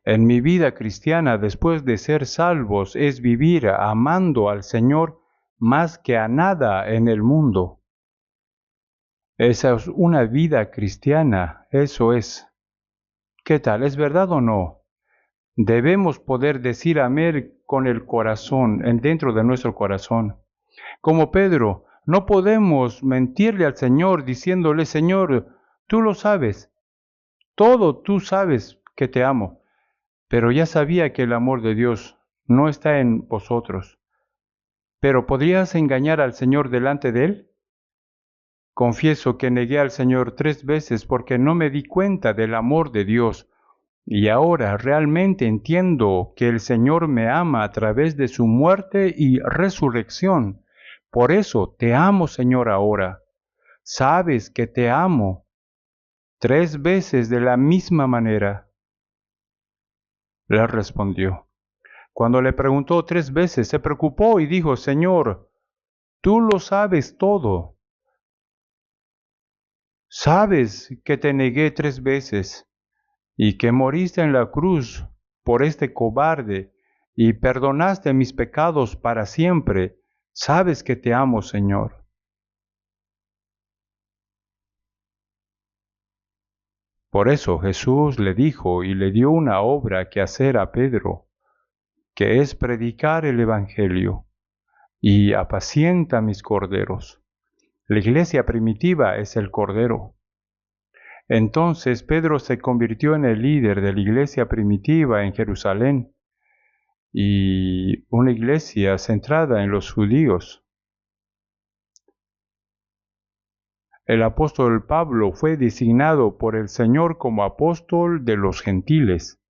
En mi vida cristiana, después de ser salvos, es vivir amando al Señor más que a nada en el mundo. Esa es una vida cristiana, eso es. ¿Qué tal? ¿Es verdad o no? Debemos poder decir amén con el corazón, dentro de nuestro corazón. Como Pedro, no podemos mentirle al Señor diciéndole, Señor, tú lo sabes, todo tú sabes que te amo. Pero ya sabía que el amor de Dios no está en vosotros. ¿Pero podrías engañar al Señor delante de Él? Confieso que negué al Señor 3 veces porque no me di cuenta del amor de Dios. Y ahora realmente entiendo que el Señor me ama a través de su muerte y resurrección. Por eso te amo, Señor, ahora. Sabes que te amo 3 veces de la misma manera. Le respondió. Cuando le preguntó 3 veces, se preocupó y dijo, Señor, tú lo sabes todo. Sabes que te negué 3 veces y que moriste en la cruz por este cobarde y perdonaste mis pecados para siempre. Sabes que te amo, Señor. Por eso Jesús le dijo y le dio una obra que hacer a Pedro, que es predicar el Evangelio y apacienta mis corderos. La iglesia primitiva es el cordero. Entonces Pedro se convirtió en el líder de la iglesia primitiva en Jerusalén y una iglesia centrada en los judíos. El apóstol Pablo fue designado por el Señor como apóstol de los gentiles.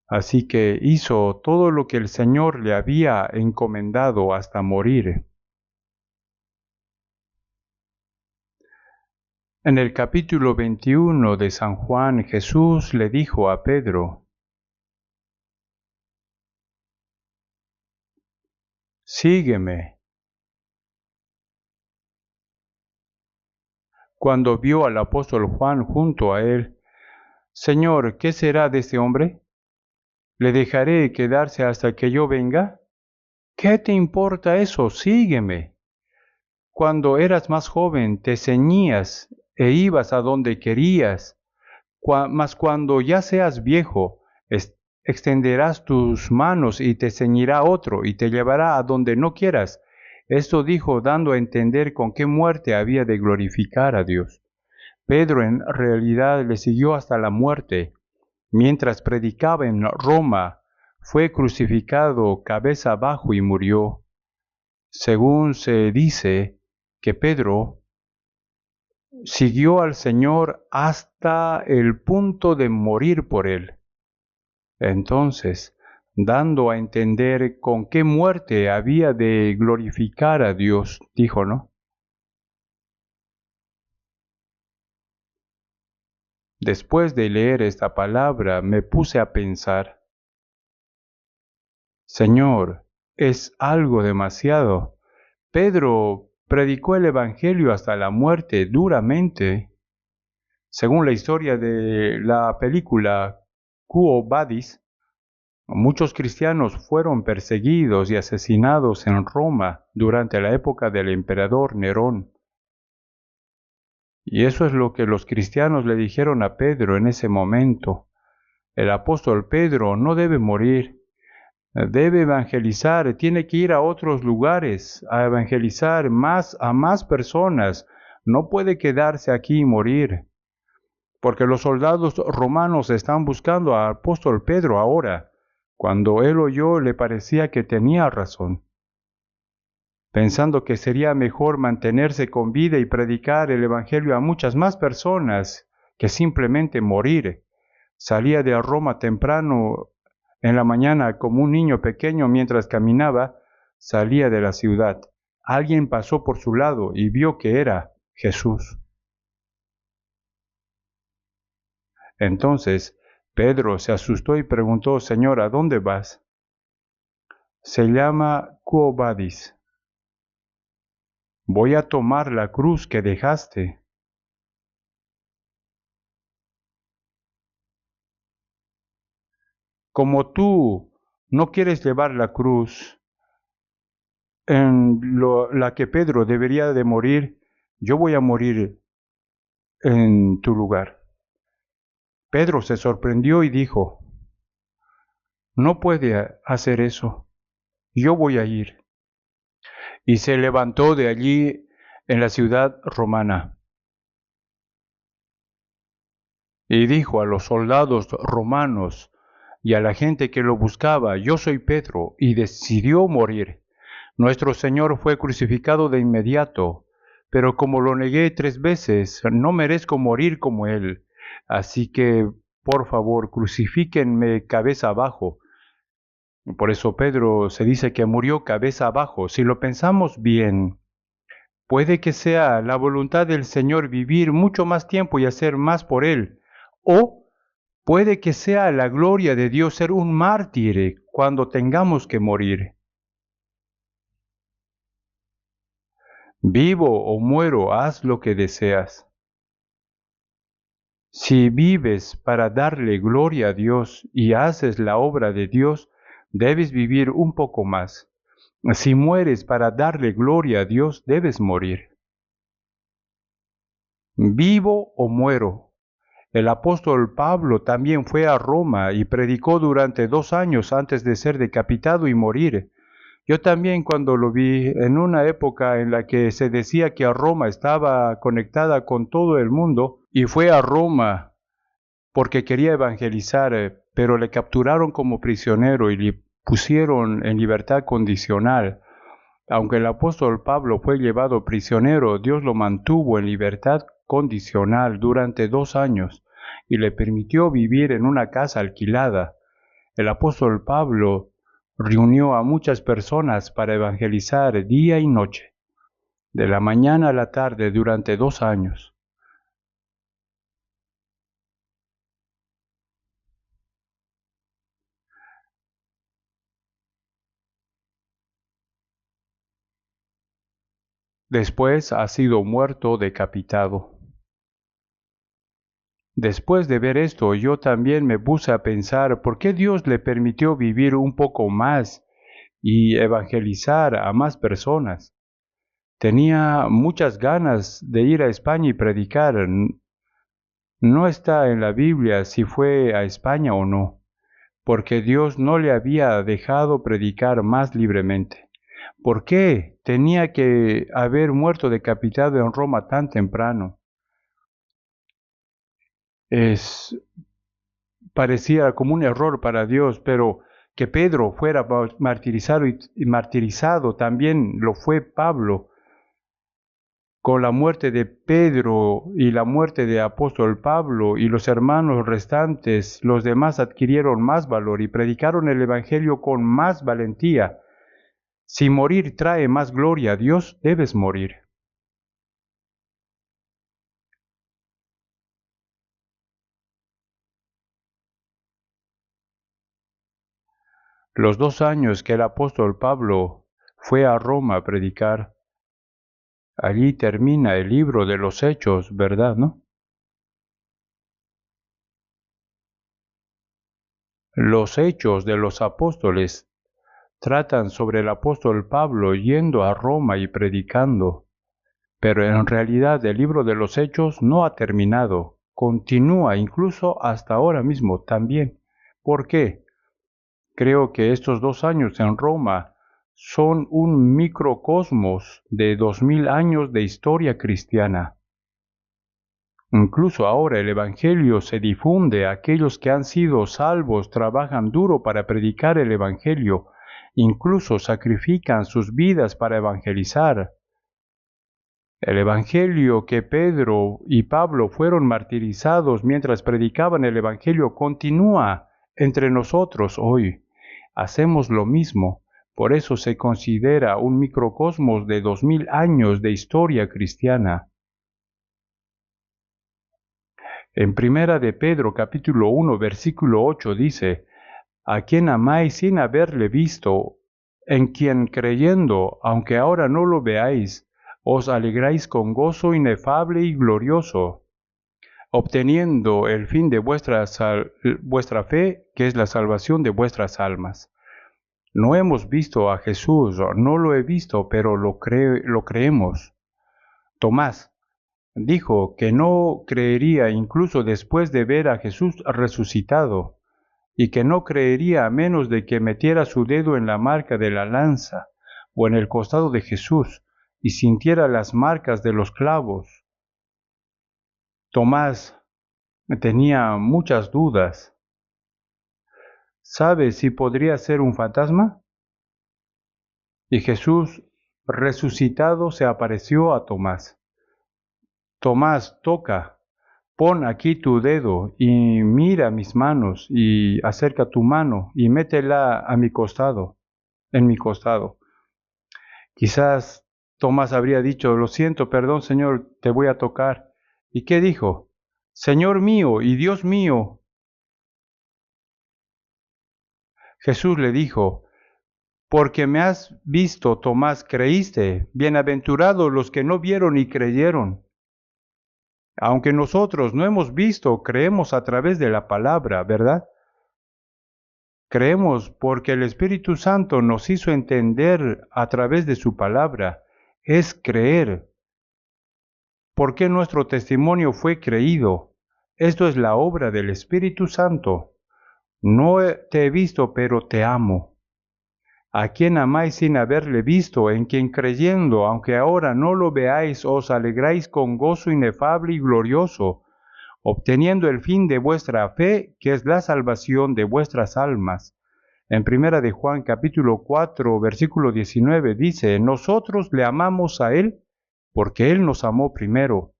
Así que hizo todo lo que el Señor le había encomendado hasta morir. En el capítulo 21 de San Juan, Jesús le dijo a Pedro, sígueme. Cuando vio al apóstol Juan junto a él, Señor, ¿qué será de este hombre? ¿Le dejaré quedarse hasta que yo venga? ¿Qué te importa eso? Sígueme. Cuando eras más joven te ceñías e ibas a donde querías, mas cuando ya seas viejo, extenderás tus manos y te ceñirá otro y te llevará a donde no quieras. Esto dijo dando a entender con qué muerte había de glorificar a Dios. Pedro en realidad le siguió hasta la muerte. Mientras predicaba en Roma, fue crucificado cabeza abajo y murió. Según se dice que Pedro siguió al Señor hasta el punto de morir por él. Entonces, dando a entender con qué muerte había de glorificar a Dios, dijo, ¿no? Después de leer esta palabra, me puse a pensar, Señor, es algo demasiado. Pedro predicó el Evangelio hasta la muerte duramente. Según la historia de la película Quo Vadis, muchos cristianos fueron perseguidos y asesinados en Roma durante la época del emperador Nerón. Y eso es lo que los cristianos le dijeron a Pedro en ese momento. El apóstol Pedro no debe morir, debe evangelizar, tiene que ir a otros lugares a evangelizar a más personas. No puede quedarse aquí y morir, porque los soldados romanos están buscando al apóstol Pedro ahora. Cuando él oyó, le parecía que tenía razón, pensando que sería mejor mantenerse con vida y predicar el Evangelio a muchas más personas que simplemente morir. Salía de Roma temprano en la mañana como un niño pequeño mientras caminaba, salía de la ciudad. Alguien pasó por su lado y vio que era Jesús. Entonces Pedro se asustó y preguntó, Señor, ¿a dónde vas? Se llama Quo Vadis. Voy a tomar la cruz que dejaste. Como tú no quieres llevar la cruz la que Pedro debería de morir, yo voy a morir en tu lugar. Pedro se sorprendió y dijo, no puede hacer eso, yo voy a ir. Y se levantó de allí en la ciudad romana. Y dijo a los soldados romanos y a la gente que lo buscaba, yo soy Pedro, y decidió morir. Nuestro Señor fue crucificado de inmediato, pero como lo negué 3 veces, no merezco morir como Él. Así que por favor, crucifíquenme cabeza abajo. Por eso Pedro se dice que murió cabeza abajo. Si lo pensamos bien, puede que sea la voluntad del Señor vivir mucho más tiempo y hacer más por Él. O puede que sea la gloria de Dios ser un mártir cuando tengamos que morir. Vivo o muero, haz lo que deseas. Si vives para darle gloria a Dios y haces la obra de Dios, debes vivir un poco más. Si mueres para darle gloria a Dios, debes morir. Vivo o muero. El apóstol Pablo también fue a Roma y predicó durante 2 años antes de ser decapitado y morir. Yo también cuando lo vi en una época en la que se decía que Roma estaba conectada con todo el mundo, y fue a Roma porque quería evangelizar, pero le capturaron como prisionero y le pusieron en libertad condicional. Aunque el apóstol Pablo fue llevado prisionero, Dios lo mantuvo en libertad condicional durante 2 años y le permitió vivir en una casa alquilada. El apóstol Pablo reunió a muchas personas para evangelizar día y noche, de la mañana a la tarde durante 2 años. Después ha sido muerto decapitado. Después de ver esto, yo también me puse a pensar por qué Dios le permitió vivir un poco más y evangelizar a más personas. Tenía muchas ganas de ir a España y predicar. No está en la Biblia si fue a España o no, porque Dios no le había dejado predicar más libremente. ¿Por qué tenía que haber muerto decapitado en Roma tan temprano? Es Parecía como un error para Dios, pero que Pedro fuera martirizado y martirizado también lo fue Pablo. Con la muerte de Pedro y la muerte de apóstol Pablo y los hermanos restantes, los demás adquirieron más valor y predicaron el Evangelio con más valentía. Si morir trae más gloria a Dios, debes morir. Los 2 años que el apóstol Pablo fue a Roma a predicar, allí termina el libro de los Hechos, ¿verdad, no? Los Hechos de los Apóstoles tratan sobre el apóstol Pablo yendo a Roma y predicando, pero en realidad el libro de los Hechos no ha terminado, continúa incluso hasta ahora mismo también. ¿Por qué? Creo que estos 2 años en Roma son un microcosmos de 2000 años de historia cristiana. Incluso ahora el Evangelio se difunde, aquellos que han sido salvos trabajan duro para predicar el Evangelio, incluso sacrifican sus vidas para evangelizar. El Evangelio que Pedro y Pablo fueron martirizados mientras predicaban el Evangelio continúa entre nosotros hoy. Hacemos lo mismo, por eso se considera un microcosmos de 2000 años de historia cristiana. En Primera de Pedro capítulo 1 versículo 8 dice, a quien amáis sin haberle visto, en quien creyendo, aunque ahora no lo veáis, os alegráis con gozo inefable y glorioso, obteniendo el fin de vuestra fe, que es la salvación de vuestras almas. No hemos visto a Jesús, no lo he visto, pero lo creemos. Tomás dijo que no creería incluso después de ver a Jesús resucitado, y que no creería a menos de que metiera su dedo en la marca de la lanza o en el costado de Jesús y sintiera las marcas de los clavos. Tomás tenía muchas dudas. ¿Sabe si podría ser un fantasma? Y Jesús resucitado se apareció a Tomás. Tomás, toca. pon aquí tu dedo y mira mis manos y acerca tu mano y métela a mi costado, en mi costado. Quizás Tomás habría dicho, lo siento, perdón, Señor, te voy a tocar. ¿Y qué dijo? Señor mío y Dios mío. Jesús le dijo, porque me has visto, Tomás, creíste. Bienaventurados los que no vieron y creyeron. Aunque nosotros no hemos visto, creemos a través de la palabra, ¿verdad? Creemos porque el Espíritu Santo nos hizo entender a través de su palabra. Es creer. ¿Por qué nuestro testimonio fue creído? Esto es la obra del Espíritu Santo. No te he visto, pero te amo. A quien amáis sin haberle visto, en quien creyendo, aunque ahora no lo veáis, os alegráis con gozo inefable y glorioso, obteniendo el fin de vuestra fe, que es la salvación de vuestras almas. En primera de Juan capítulo 4, versículo 19 dice, nosotros le amamos a Él porque Él nos amó primero.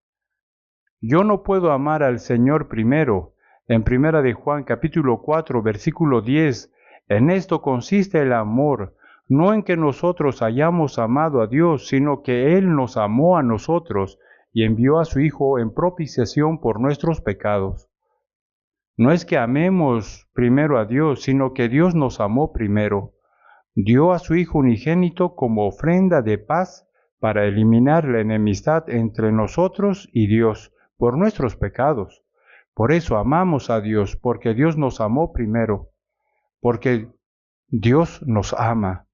Yo no puedo amar al Señor primero. En primera de Juan capítulo 4, versículo 10, en esto consiste el amor, no en que nosotros hayamos amado a Dios, sino que Él nos amó a nosotros y envió a su Hijo en propiciación por nuestros pecados. No es que amemos primero a Dios, sino que Dios nos amó primero. Dio a su Hijo unigénito como ofrenda de paz para eliminar la enemistad entre nosotros y Dios por nuestros pecados. Por eso amamos a Dios, porque Dios nos amó primero, porque Dios nos ama.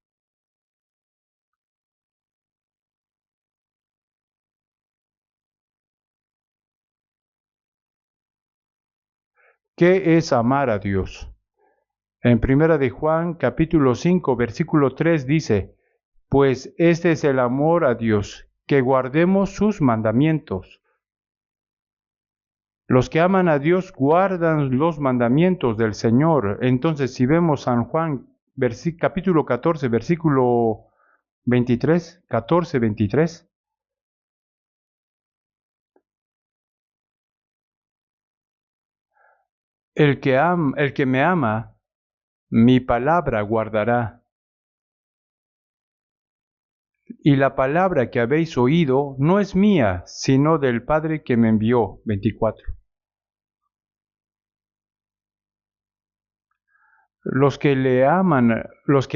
¿Qué es amar a Dios? En primera de Juan, capítulo 5, versículo 3 dice, pues este es el amor a Dios, que guardemos sus mandamientos. Los que aman a Dios guardan los mandamientos del Señor. Entonces, si vemos San Juan, capítulo 14, versículo 23, 14, 23, el que me ama, mi palabra guardará. Y la palabra que habéis oído no es mía, sino del Padre que me envió. 24. Los que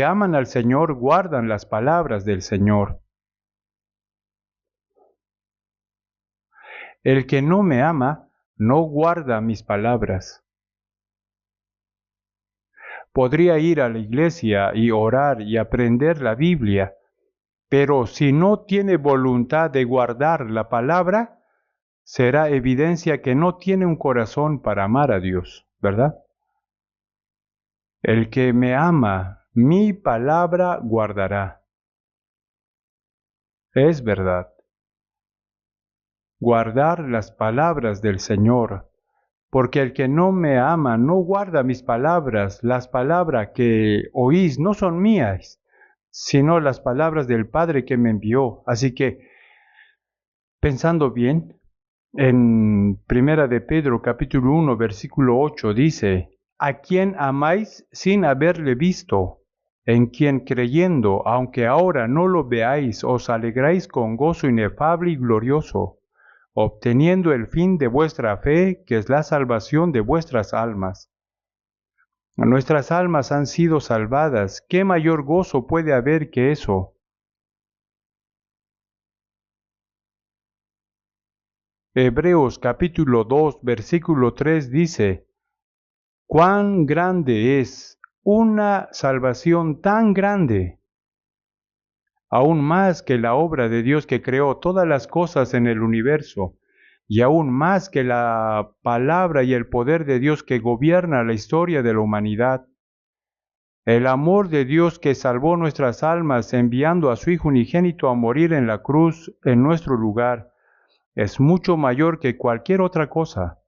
aman al Señor guardan las palabras del Señor. El que no me ama no guarda mis palabras. Podría ir a la iglesia y orar y aprender la Biblia, pero si no tiene voluntad de guardar la palabra, será evidencia que no tiene un corazón para amar a Dios, ¿verdad? El que me ama, mi palabra guardará. Es verdad. Guardar las palabras del Señor, porque el que no me ama no guarda mis palabras. Las palabras que oís no son mías, sino las palabras del Padre que me envió. Así que, pensando bien, en Primera de Pedro capítulo 1 versículo 8 dice, a quien amáis sin haberle visto, en quien creyendo, aunque ahora no lo veáis, os alegráis con gozo inefable y glorioso, obteniendo el fin de vuestra fe, que es la salvación de vuestras almas. Nuestras almas han sido salvadas. ¿Qué mayor gozo puede haber que eso? Hebreos capítulo 2, versículo 3 dice, cuán grande es una salvación tan grande, aún más que la obra de Dios que creó todas las cosas en el universo, y aún más que la palabra y el poder de Dios que gobierna la historia de la humanidad. El amor de Dios que salvó nuestras almas enviando a su Hijo unigénito a morir en la cruz en nuestro lugar es mucho mayor que cualquier otra cosa.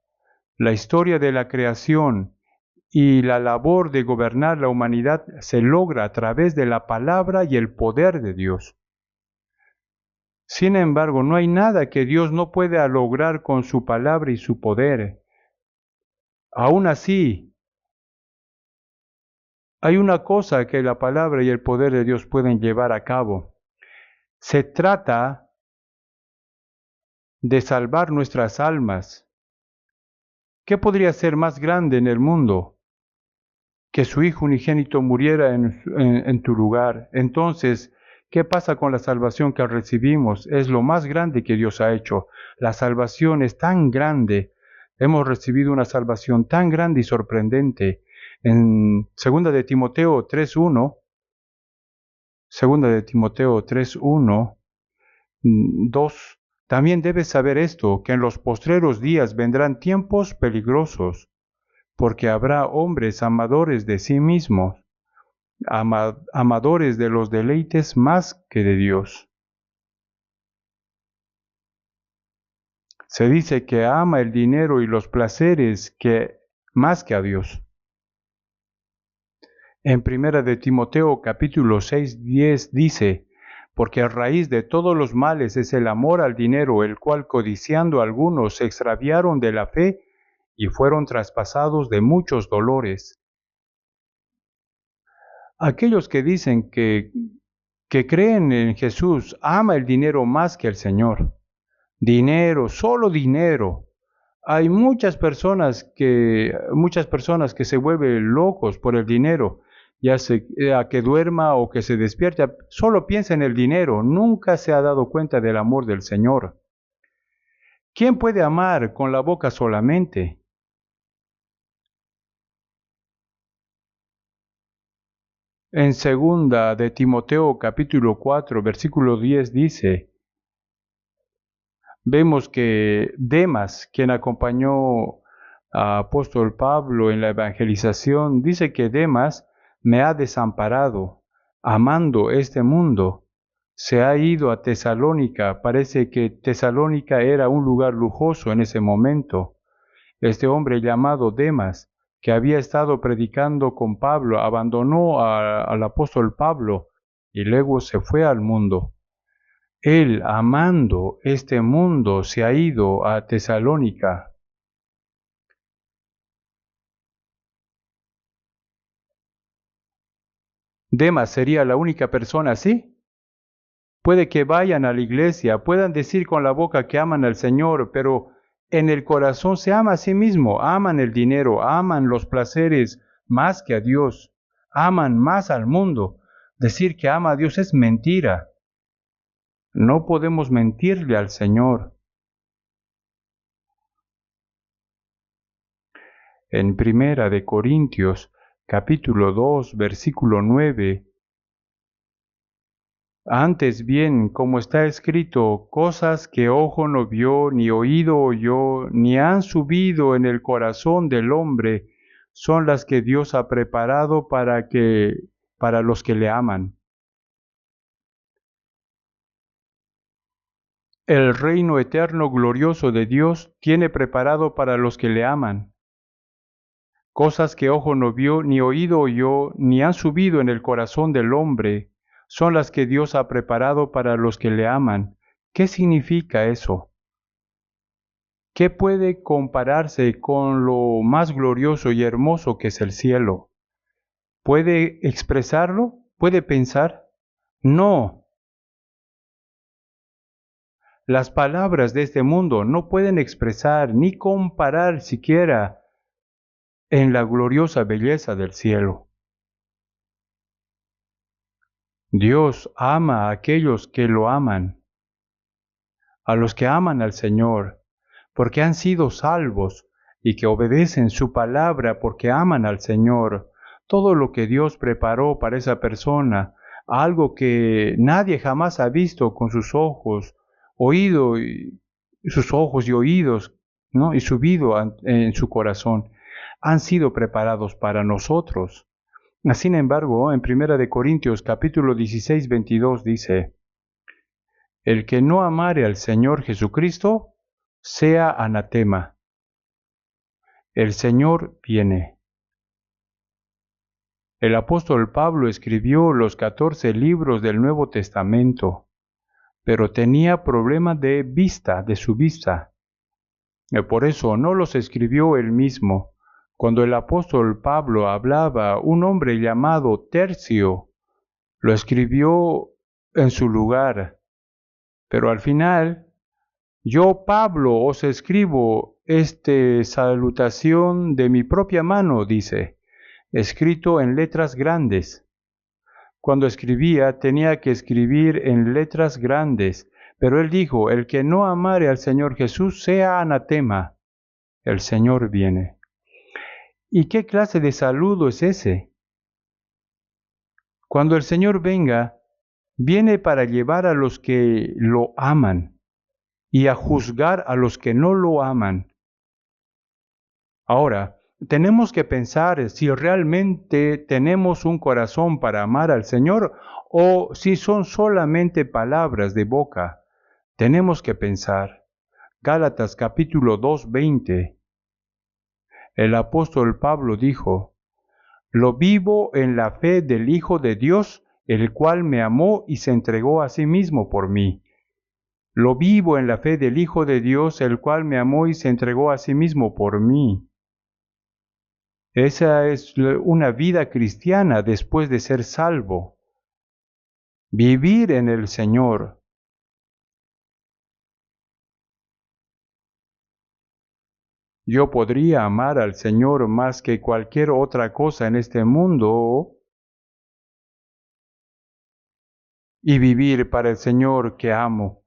La historia de la creación y la labor de gobernar la humanidad se logra a través de la palabra y el poder de Dios. Sin embargo, no hay nada que Dios no pueda lograr con su palabra y su poder. Aún así, hay una cosa que la palabra y el poder de Dios pueden llevar a cabo. Se trata de salvar nuestras almas. ¿Qué podría ser más grande en el mundo que su Hijo unigénito muriera en tu lugar? Entonces, ¿qué pasa con la salvación que recibimos? Es lo más grande que Dios ha hecho. La salvación es tan grande. Hemos recibido una salvación tan grande y sorprendente. En 2 de Timoteo 3:1, 2, también debes saber esto, que en los postreros días vendrán tiempos peligrosos, porque habrá hombres amadores de sí mismos, amadores de los deleites más que de Dios. Se dice que ama el dinero y los placeres más que a Dios. En 1 de Timoteo capítulo 6:10 dice, porque a raíz de todos los males es el amor al dinero, el cual codiciando algunos se extraviaron de la fe y fueron traspasados de muchos dolores. Aquellos que dicen que creen en Jesús, ama el dinero más que el Señor. Dinero, solo dinero. Hay muchas personas que se vuelven locos por el dinero, ya sea que duerma o que se despierte, solo piensa en el dinero, nunca se ha dado cuenta del amor del Señor. ¿Quién puede amar con la boca solamente? En 2 de Timoteo capítulo 4, versículo 10 dice, vemos que Demas, quien acompañó a apóstol Pablo en la evangelización, dice que Demas me ha desamparado, amando este mundo. Se ha ido a Tesalónica. Parece que Tesalónica era un lugar lujoso en ese momento. Este hombre llamado Demas, que había estado predicando con Pablo, abandonó al apóstol Pablo y luego se fue al mundo. Él, amando este mundo, se ha ido a Tesalónica. Demas sería la única persona así. Puede que vayan a la iglesia, puedan decir con la boca que aman al Señor, pero en el corazón se ama a sí mismo, aman el dinero, aman los placeres más que a Dios, aman más al mundo. Decir que ama a Dios es mentira. No podemos mentirle al Señor. En 1 de Corintios, capítulo 2, versículo 9, antes bien, como está escrito, cosas que ojo no vio, ni oído oyó, ni han subido en el corazón del hombre, son las que Dios ha preparado para los que le aman. El reino eterno glorioso de Dios tiene preparado para los que le aman. Cosas que ojo no vio, ni oído oyó, ni han subido en el corazón del hombre, son las que Dios ha preparado para los que le aman. ¿Qué significa eso? ¿Qué puede compararse con lo más glorioso y hermoso que es el cielo? ¿Puede expresarlo? ¿Puede pensar? No. Las palabras de este mundo no pueden expresar ni comparar siquiera en la gloriosa belleza del cielo. Dios ama a aquellos que lo aman, a los que aman al Señor, porque han sido salvos y que obedecen su palabra porque aman al Señor. Todo lo que Dios preparó para esa persona, algo que nadie jamás ha visto con sus ojos, sus ojos y oídos, ¿no? Y subido en su corazón, han sido preparados para nosotros. Sin embargo, en 1 de Corintios capítulo 16, 22 dice, el que no amare al Señor Jesucristo, sea anatema. El Señor viene. El apóstol Pablo escribió los 14 libros del Nuevo Testamento, pero tenía problemas de vista, de su vista. Por eso no los escribió él mismo. Cuando el apóstol Pablo hablaba, un hombre llamado Tercio lo escribió en su lugar. Pero al final, yo, Pablo, os escribo esta salutación de mi propia mano, dice, escrito en letras grandes. Cuando escribía, tenía que escribir en letras grandes, pero él dijo, el que no amare al Señor Jesús sea anatema. El Señor viene. ¿Y qué clase de saludo es ese? Cuando el Señor venga, viene para llevar a los que lo aman y a juzgar a los que no lo aman. Ahora, tenemos que pensar si realmente tenemos un corazón para amar al Señor o si son solamente palabras de boca. Tenemos que pensar. Gálatas capítulo 2:20. El apóstol Pablo dijo, lo vivo en la fe del Hijo de Dios, el cual me amó y se entregó a sí mismo por mí. Lo vivo en la fe del Hijo de Dios, el cual me amó y se entregó a sí mismo por mí. Esa es una vida cristiana después de ser salvo. Vivir en el Señor. Yo podría amar al Señor más que cualquier otra cosa en este mundo y vivir para el Señor que amo.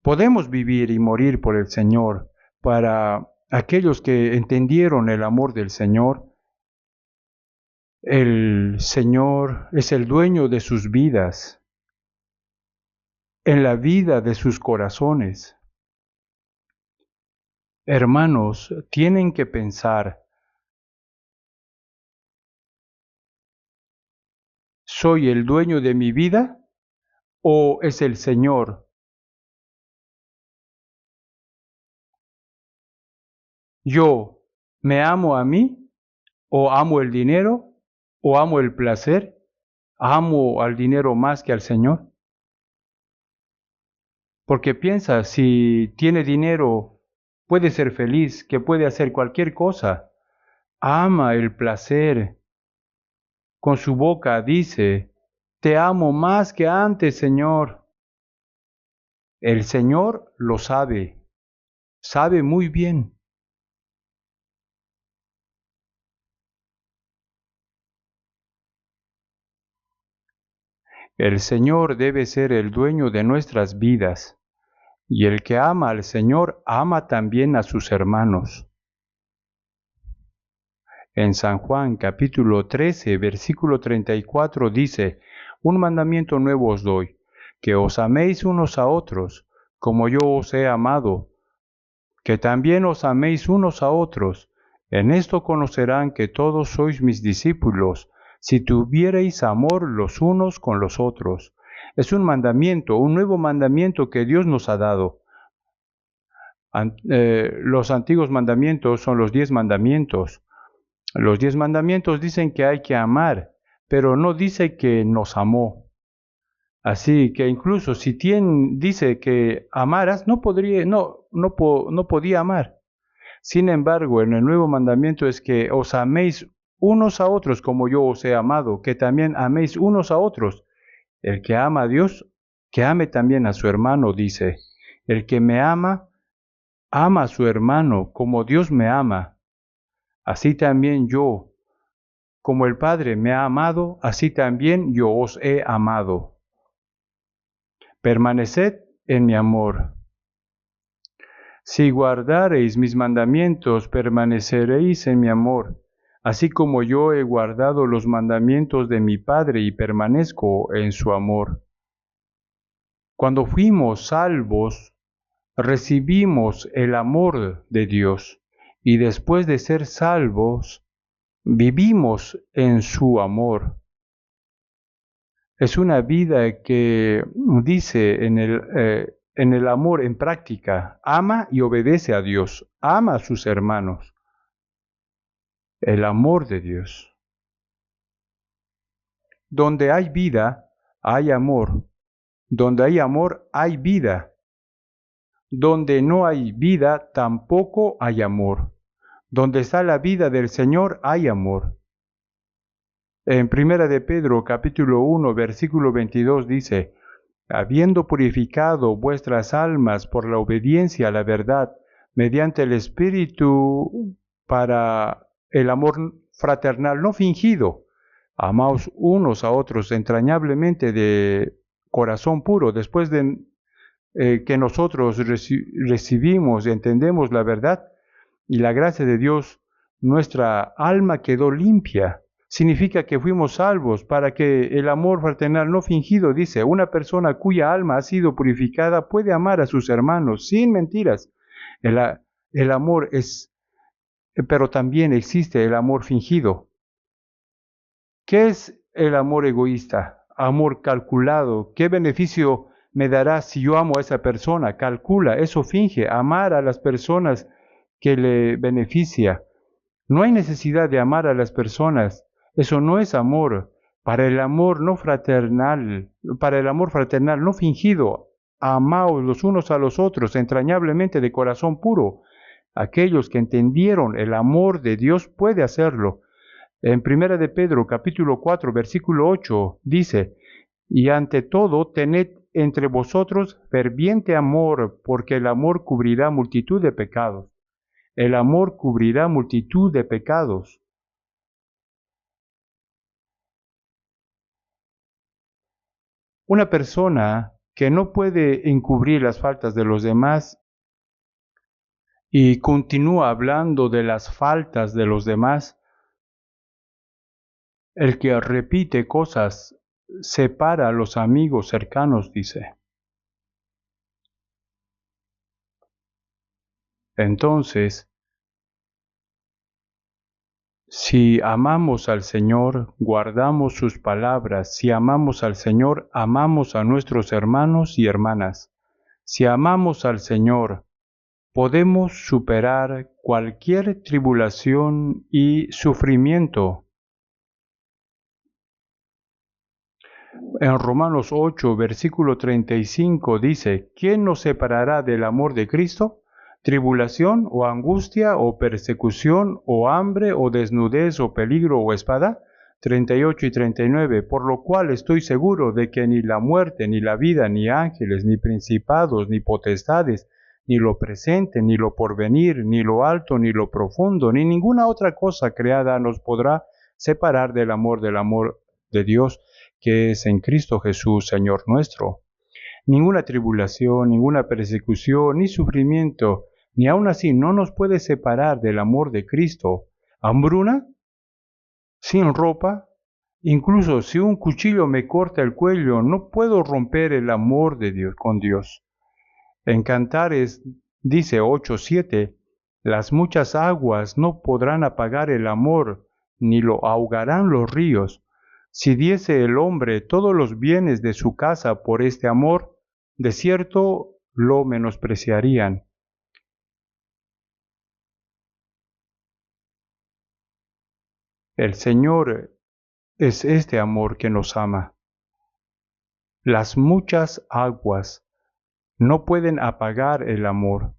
Podemos vivir y morir por el Señor. Para aquellos que entendieron el amor del Señor, el Señor es el dueño de sus vidas, en la vida de sus corazones. Hermanos, tienen que pensar, ¿soy el dueño de mi vida o es el Señor? ¿Yo me amo a mí o amo el dinero o amo el placer? ¿Amo al dinero más que al Señor? Porque piensa, si tiene dinero, puede ser feliz, que puede hacer cualquier cosa. Ama el placer. Con su boca dice, te amo más que antes, Señor. El Señor lo sabe muy bien. El Señor debe ser el dueño de nuestras vidas, y el que ama al Señor ama también a sus hermanos. En San Juan capítulo 13, versículo 34 dice, un mandamiento nuevo os doy, que os améis unos a otros, como yo os he amado, que también os améis unos a otros. En esto conocerán que todos sois mis discípulos, si tuviereis amor los unos con los otros. Es un mandamiento, un nuevo mandamiento que Dios nos ha dado. Los antiguos mandamientos son los 10 mandamientos. Los 10 mandamientos dicen que hay que amar, pero no dice que nos amó. Así que incluso si dice que amaras, no podía amar. Sin embargo, en el nuevo mandamiento es que os améis unos a otros como yo os he amado, que también améis unos a otros. El que ama a Dios, que ame también a su hermano, dice. El que me ama, ama a su hermano como Dios me ama. Así también yo, como el Padre me ha amado, así también yo os he amado. Permaneced en mi amor. Si guardareis mis mandamientos, permaneceréis en mi amor, así como yo he guardado los mandamientos de mi Padre y permanezco en su amor. Cuando fuimos salvos, recibimos el amor de Dios, y después de ser salvos, vivimos en su amor. Es una vida que dice en el amor en práctica, ama y obedece a Dios, ama a sus hermanos. El amor de Dios. Donde hay vida, hay amor. Donde hay amor, hay vida. Donde no hay vida, tampoco hay amor. Donde está la vida del Señor, hay amor. En Primera de Pedro, capítulo 1, versículo 22 dice, habiendo purificado vuestras almas por la obediencia a la verdad, mediante el Espíritu para el amor fraternal no fingido, amaos unos a otros entrañablemente de corazón puro, después de que nosotros recibimos y entendemos la verdad y la gracia de Dios, nuestra alma quedó limpia. Significa que fuimos salvos para que el amor fraternal no fingido, dice, una persona cuya alma ha sido purificada puede amar a sus hermanos sin mentiras. El amor es, pero también existe el amor fingido. ¿Qué es el amor egoísta? Amor calculado. ¿Qué beneficio me dará si yo amo a esa persona? Calcula, eso finge, amar a las personas que le beneficia. No hay necesidad de amar a las personas. Eso no es amor. Para el amor no fraternal, para el amor fraternal no fingido, amaos los unos a los otros entrañablemente de corazón puro. Aquellos que entendieron el amor de Dios puede hacerlo. En Primera de Pedro, capítulo 4, versículo 8, dice, y ante todo tened entre vosotros ferviente amor, porque el amor cubrirá multitud de pecados. El amor cubrirá multitud de pecados. Una persona que no puede encubrir las faltas de los demás y continúa hablando de las faltas de los demás, el que repite cosas separa a los amigos cercanos, dice. Entonces, si amamos al Señor, guardamos sus palabras. Si amamos al Señor, amamos a nuestros hermanos y hermanas. Si amamos al Señor, podemos superar cualquier tribulación y sufrimiento. En Romanos 8, versículo 35 dice, ¿quién nos separará del amor de Cristo? ¿Tribulación o angustia o persecución o hambre o desnudez o peligro o espada? 38 y 39, por lo cual estoy seguro de que ni la muerte, ni la vida, ni ángeles, ni principados, ni potestades, ni lo presente, ni lo porvenir, ni lo alto, ni lo profundo, ni ninguna otra cosa creada nos podrá separar del amor de Dios, que es en Cristo Jesús, Señor nuestro. Ninguna tribulación, ninguna persecución, ni sufrimiento, ni aun así no nos puede separar del amor de Cristo. ¿Hambruna? ¿Sin ropa? Incluso si un cuchillo me corta el cuello, no puedo romper el amor de Dios con Dios. En Cantares dice 8:7, las muchas aguas no podrán apagar el amor, ni lo ahogarán los ríos. Si diese el hombre todos los bienes de su casa por este amor, de cierto lo menospreciarían. El Señor es este amor que nos ama. Las muchas aguas no pueden apagar el amor.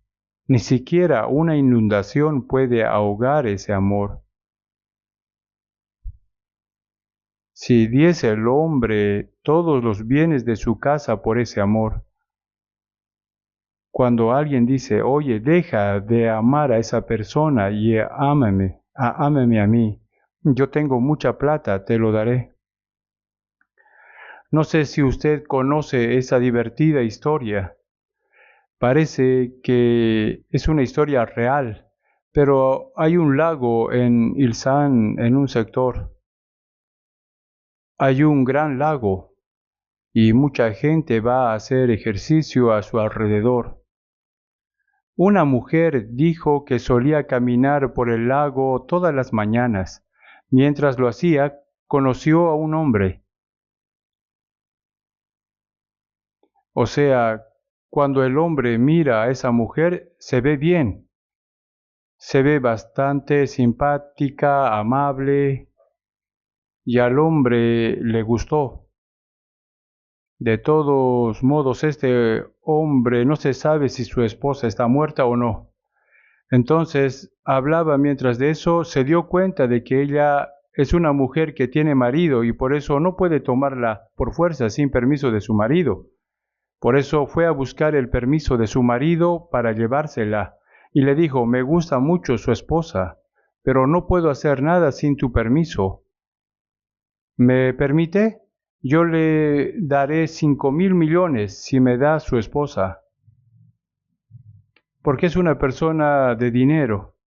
Ni siquiera una inundación puede ahogar ese amor. Si diese el hombre todos los bienes de su casa por ese amor, cuando alguien dice, oye, deja de amar a esa persona y ámame a mí, yo tengo mucha plata, te lo daré. No sé si usted conoce esa divertida historia. Parece que es una historia real, pero hay un lago en Ilsan, en un sector. Hay un gran lago y mucha gente va a hacer ejercicio a su alrededor. Una mujer dijo que solía caminar por el lago todas las mañanas. Mientras lo hacía, conoció a un hombre. O sea, cuando el hombre mira a esa mujer, se ve bien. Se ve bastante simpática, amable, y al hombre le gustó. De todos modos, este hombre no se sabe si su esposa está muerta o no. Entonces hablaba mientras de eso, se dio cuenta de que ella es una mujer que tiene marido y por eso no puede tomarla por fuerza sin permiso de su marido. Por eso fue a buscar el permiso de su marido para llevársela y le dijo, me gusta mucho su esposa, pero no puedo hacer nada sin tu permiso. ¿Me permite? Yo le daré 5.000 millones si me da su esposa, porque es una persona de dinero.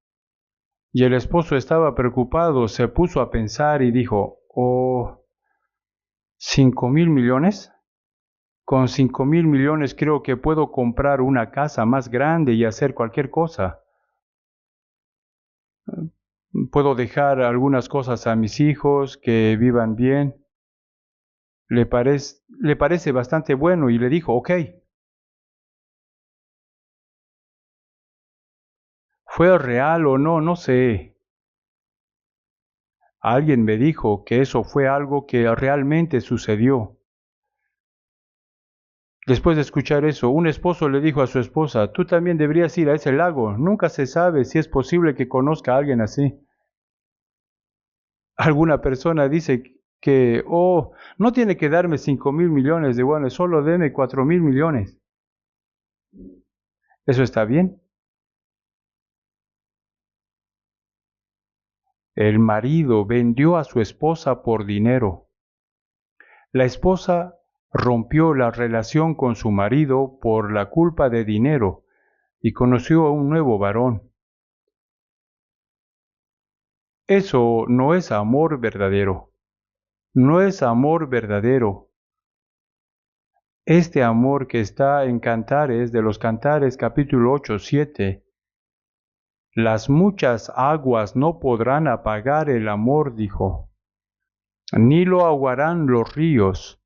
Y el esposo estaba preocupado, se puso a pensar y dijo, oh, ¿5.000 millones? Con 5.000 millones creo que puedo comprar una casa más grande y hacer cualquier cosa. Puedo dejar algunas cosas a mis hijos que vivan bien. Le parece bastante bueno y le dijo, ok. ¿Fue real o no? No sé. Alguien me dijo que eso fue algo que realmente sucedió. Después de escuchar eso, un esposo le dijo a su esposa, tú también deberías ir a ese lago. Nunca se sabe si es posible que conozca a alguien así. Alguna persona dice que, oh, no tiene que darme 5.000 millones de yuanes, solo deme 4.000 millones. ¿Eso está bien? El marido vendió a su esposa por dinero. La esposa rompió la relación con su marido por la culpa de dinero y conoció a un nuevo varón. Eso no es amor verdadero. No es amor verdadero. Este amor que está en Cantares, de los Cantares capítulo 8, 7. Las muchas aguas no podrán apagar el amor, dijo, ni lo aguarán los ríos.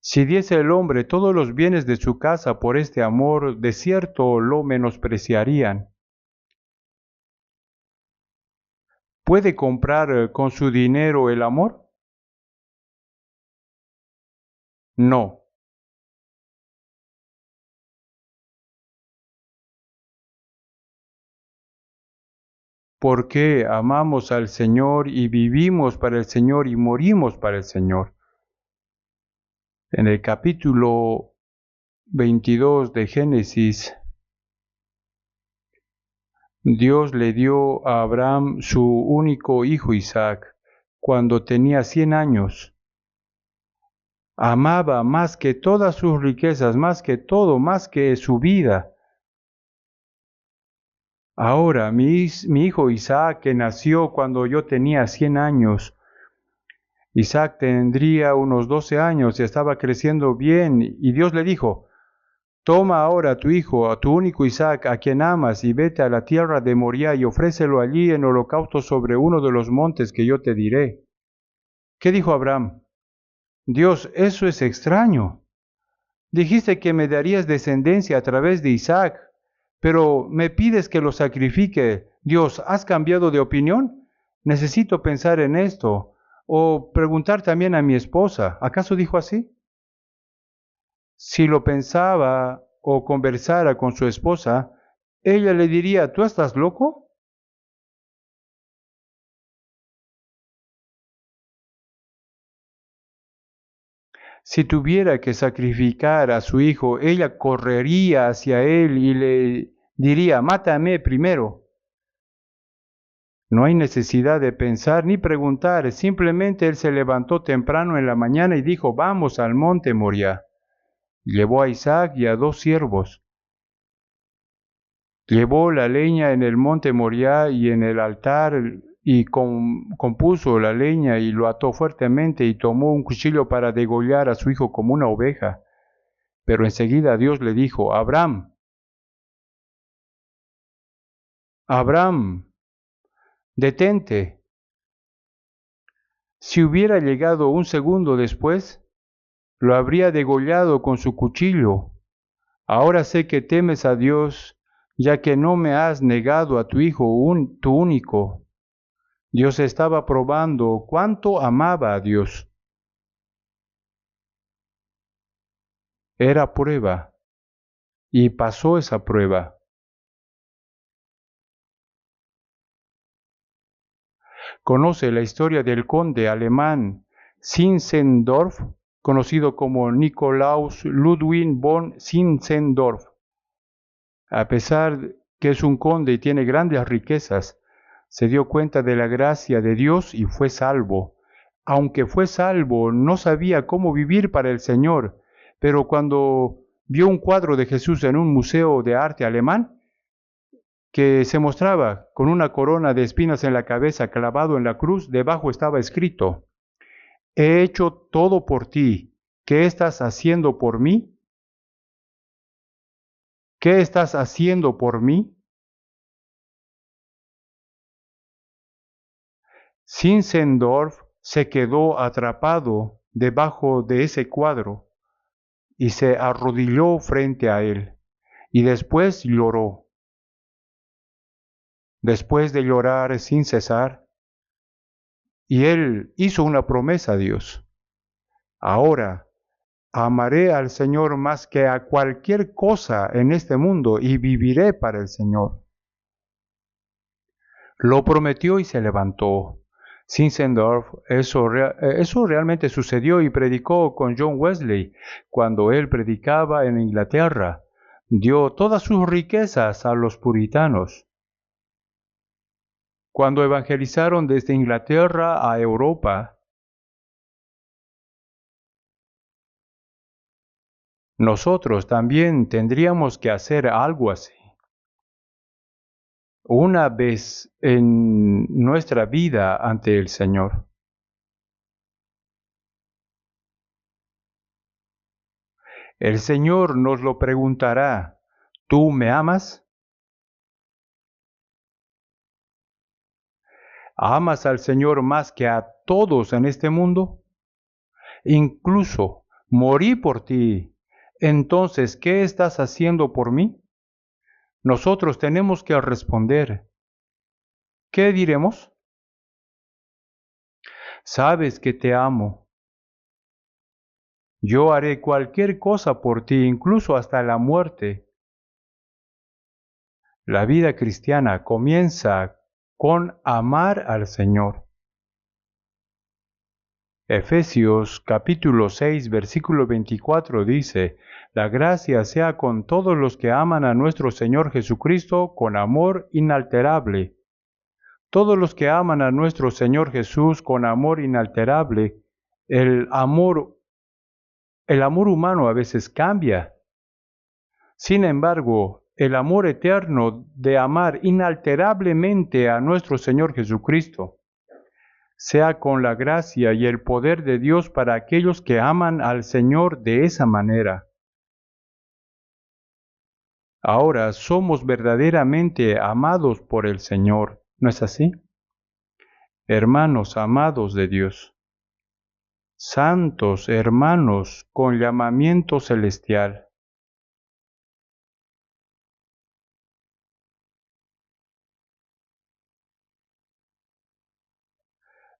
Si diese el hombre todos los bienes de su casa por este amor, de cierto lo menospreciarían. ¿Puede comprar con su dinero el amor? No. Porque amamos al Señor y vivimos para el Señor y morimos para el Señor. En el capítulo 22 de Génesis, Dios le dio a Abraham su único hijo Isaac cuando tenía 100 años. Amaba más que todas sus riquezas, más que todo, más que su vida. Ahora, mi hijo Isaac, que nació cuando yo tenía 100 años, Isaac tendría unos 12 años y estaba creciendo bien, y Dios le dijo, toma ahora a tu hijo, a tu único Isaac, a quien amas, y vete a la tierra de Moriah y ofrécelo allí en holocausto sobre uno de los montes que yo te diré. ¿Qué dijo Abraham? Dios, eso es extraño. Dijiste que me darías descendencia a través de Isaac, pero me pides que lo sacrifique. Dios, ¿has cambiado de opinión? Necesito pensar en esto. O preguntar también a mi esposa. ¿Acaso dijo así? Si lo pensaba o conversara con su esposa, ella le diría, ¿tú estás loco? Si tuviera que sacrificar a su hijo, ella correría hacia él y le diría, mátame primero. No hay necesidad de pensar ni preguntar, simplemente él se levantó temprano en la mañana y dijo, vamos al monte Moriah. Llevó a Isaac y a 2 siervos. Llevó la leña en el monte Moriah y en el altar y compuso la leña y lo ató fuertemente y tomó un cuchillo para degollar a su hijo como una oveja. Pero enseguida Dios le dijo, Abraham, Abraham, detente. Si hubiera llegado un segundo después, lo habría degollado con su cuchillo. Ahora sé que temes a Dios, ya que no me has negado a tu hijo, tu único. Dios estaba probando cuánto amaba a Dios. Era prueba y pasó esa prueba. Conoce la historia del conde alemán Zinzendorf, conocido como Nikolaus Ludwig von Zinzendorf. A pesar que es un conde y tiene grandes riquezas, se dio cuenta de la gracia de Dios y fue salvo. Aunque fue salvo, no sabía cómo vivir para el Señor, pero cuando vio un cuadro de Jesús en un museo de arte alemán, que se mostraba con una corona de espinas en la cabeza clavado en la cruz, debajo estaba escrito: He hecho todo por ti. ¿Qué estás haciendo por mí? ¿Qué estás haciendo por mí? Zinzendorf se quedó atrapado debajo de ese cuadro y se arrodilló frente a él y después lloró. Después de llorar sin cesar, y él hizo una promesa a Dios: ahora amaré al Señor más que a cualquier cosa en este mundo y viviré para el Señor. Lo prometió y se levantó. Zinzendorf, eso realmente sucedió y predicó con John Wesley cuando él predicaba en Inglaterra. Dio todas sus riquezas a los puritanos. Cuando evangelizaron desde Inglaterra a Europa, nosotros también tendríamos que hacer algo así. Una vez en nuestra vida ante el Señor. El Señor nos lo preguntará: ¿tú me amas? ¿Amas al Señor más que a todos en este mundo? Incluso morí por ti. Entonces, ¿qué estás haciendo por mí? Nosotros tenemos que responder. ¿Qué diremos? Sabes que te amo. Yo haré cualquier cosa por ti, incluso hasta la muerte. La vida cristiana comienza con amar al Señor. Efesios capítulo 6 versículo 24 dice: La gracia sea con todos los que aman a nuestro Señor Jesucristo con amor inalterable. Todos los que aman a nuestro Señor Jesús con amor inalterable. El amor, el amor humano a veces cambia. Sin embargo, el amor eterno de amar inalterablemente a nuestro Señor Jesucristo sea con la gracia y el poder de Dios para aquellos que aman al Señor de esa manera. Ahora somos verdaderamente amados por el Señor, ¿no es así? Hermanos amados de Dios, santos hermanos con llamamiento celestial.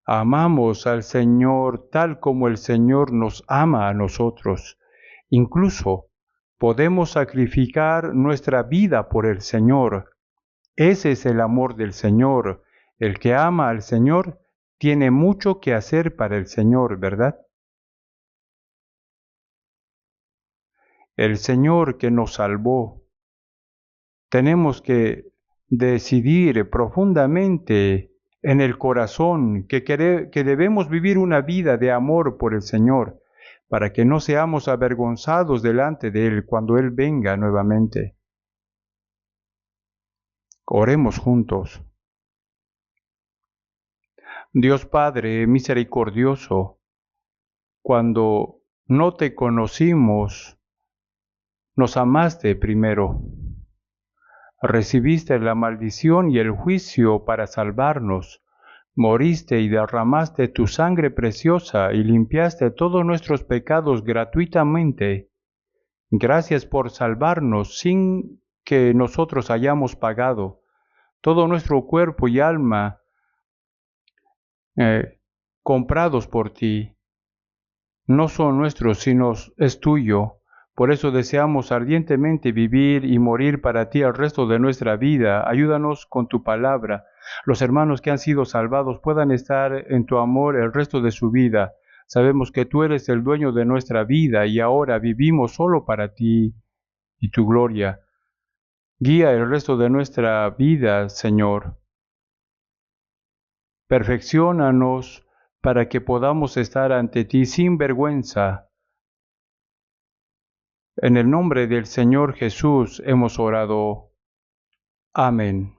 Amamos al Señor tal como el Señor nos ama a nosotros. Incluso podemos sacrificar nuestra vida por el Señor. Ese es el amor del Señor. El que ama al Señor tiene mucho que hacer para el Señor, ¿verdad? El Señor que nos salvó. Tenemos que decidir profundamente en el corazón que debemos vivir una vida de amor por el Señor, para que no seamos avergonzados delante de Él cuando Él venga nuevamente. Oremos juntos. Dios Padre misericordioso, cuando no te conocimos, nos amaste primero. Recibiste la maldición y el juicio para salvarnos. Moriste y derramaste tu sangre preciosa y limpiaste todos nuestros pecados gratuitamente. Gracias por salvarnos sin que nosotros hayamos pagado. Todo nuestro cuerpo y alma comprados por ti. No son nuestros, sino es tuyo. Por eso deseamos ardientemente vivir y morir para ti el resto de nuestra vida. Ayúdanos con tu palabra. Los hermanos que han sido salvados puedan estar en tu amor el resto de su vida. Sabemos que tú eres el dueño de nuestra vida y ahora vivimos solo para ti y tu gloria. Guía el resto de nuestra vida, Señor. Perfecciónanos para que podamos estar ante ti sin vergüenza. En el nombre del Señor Jesús hemos orado. Amén.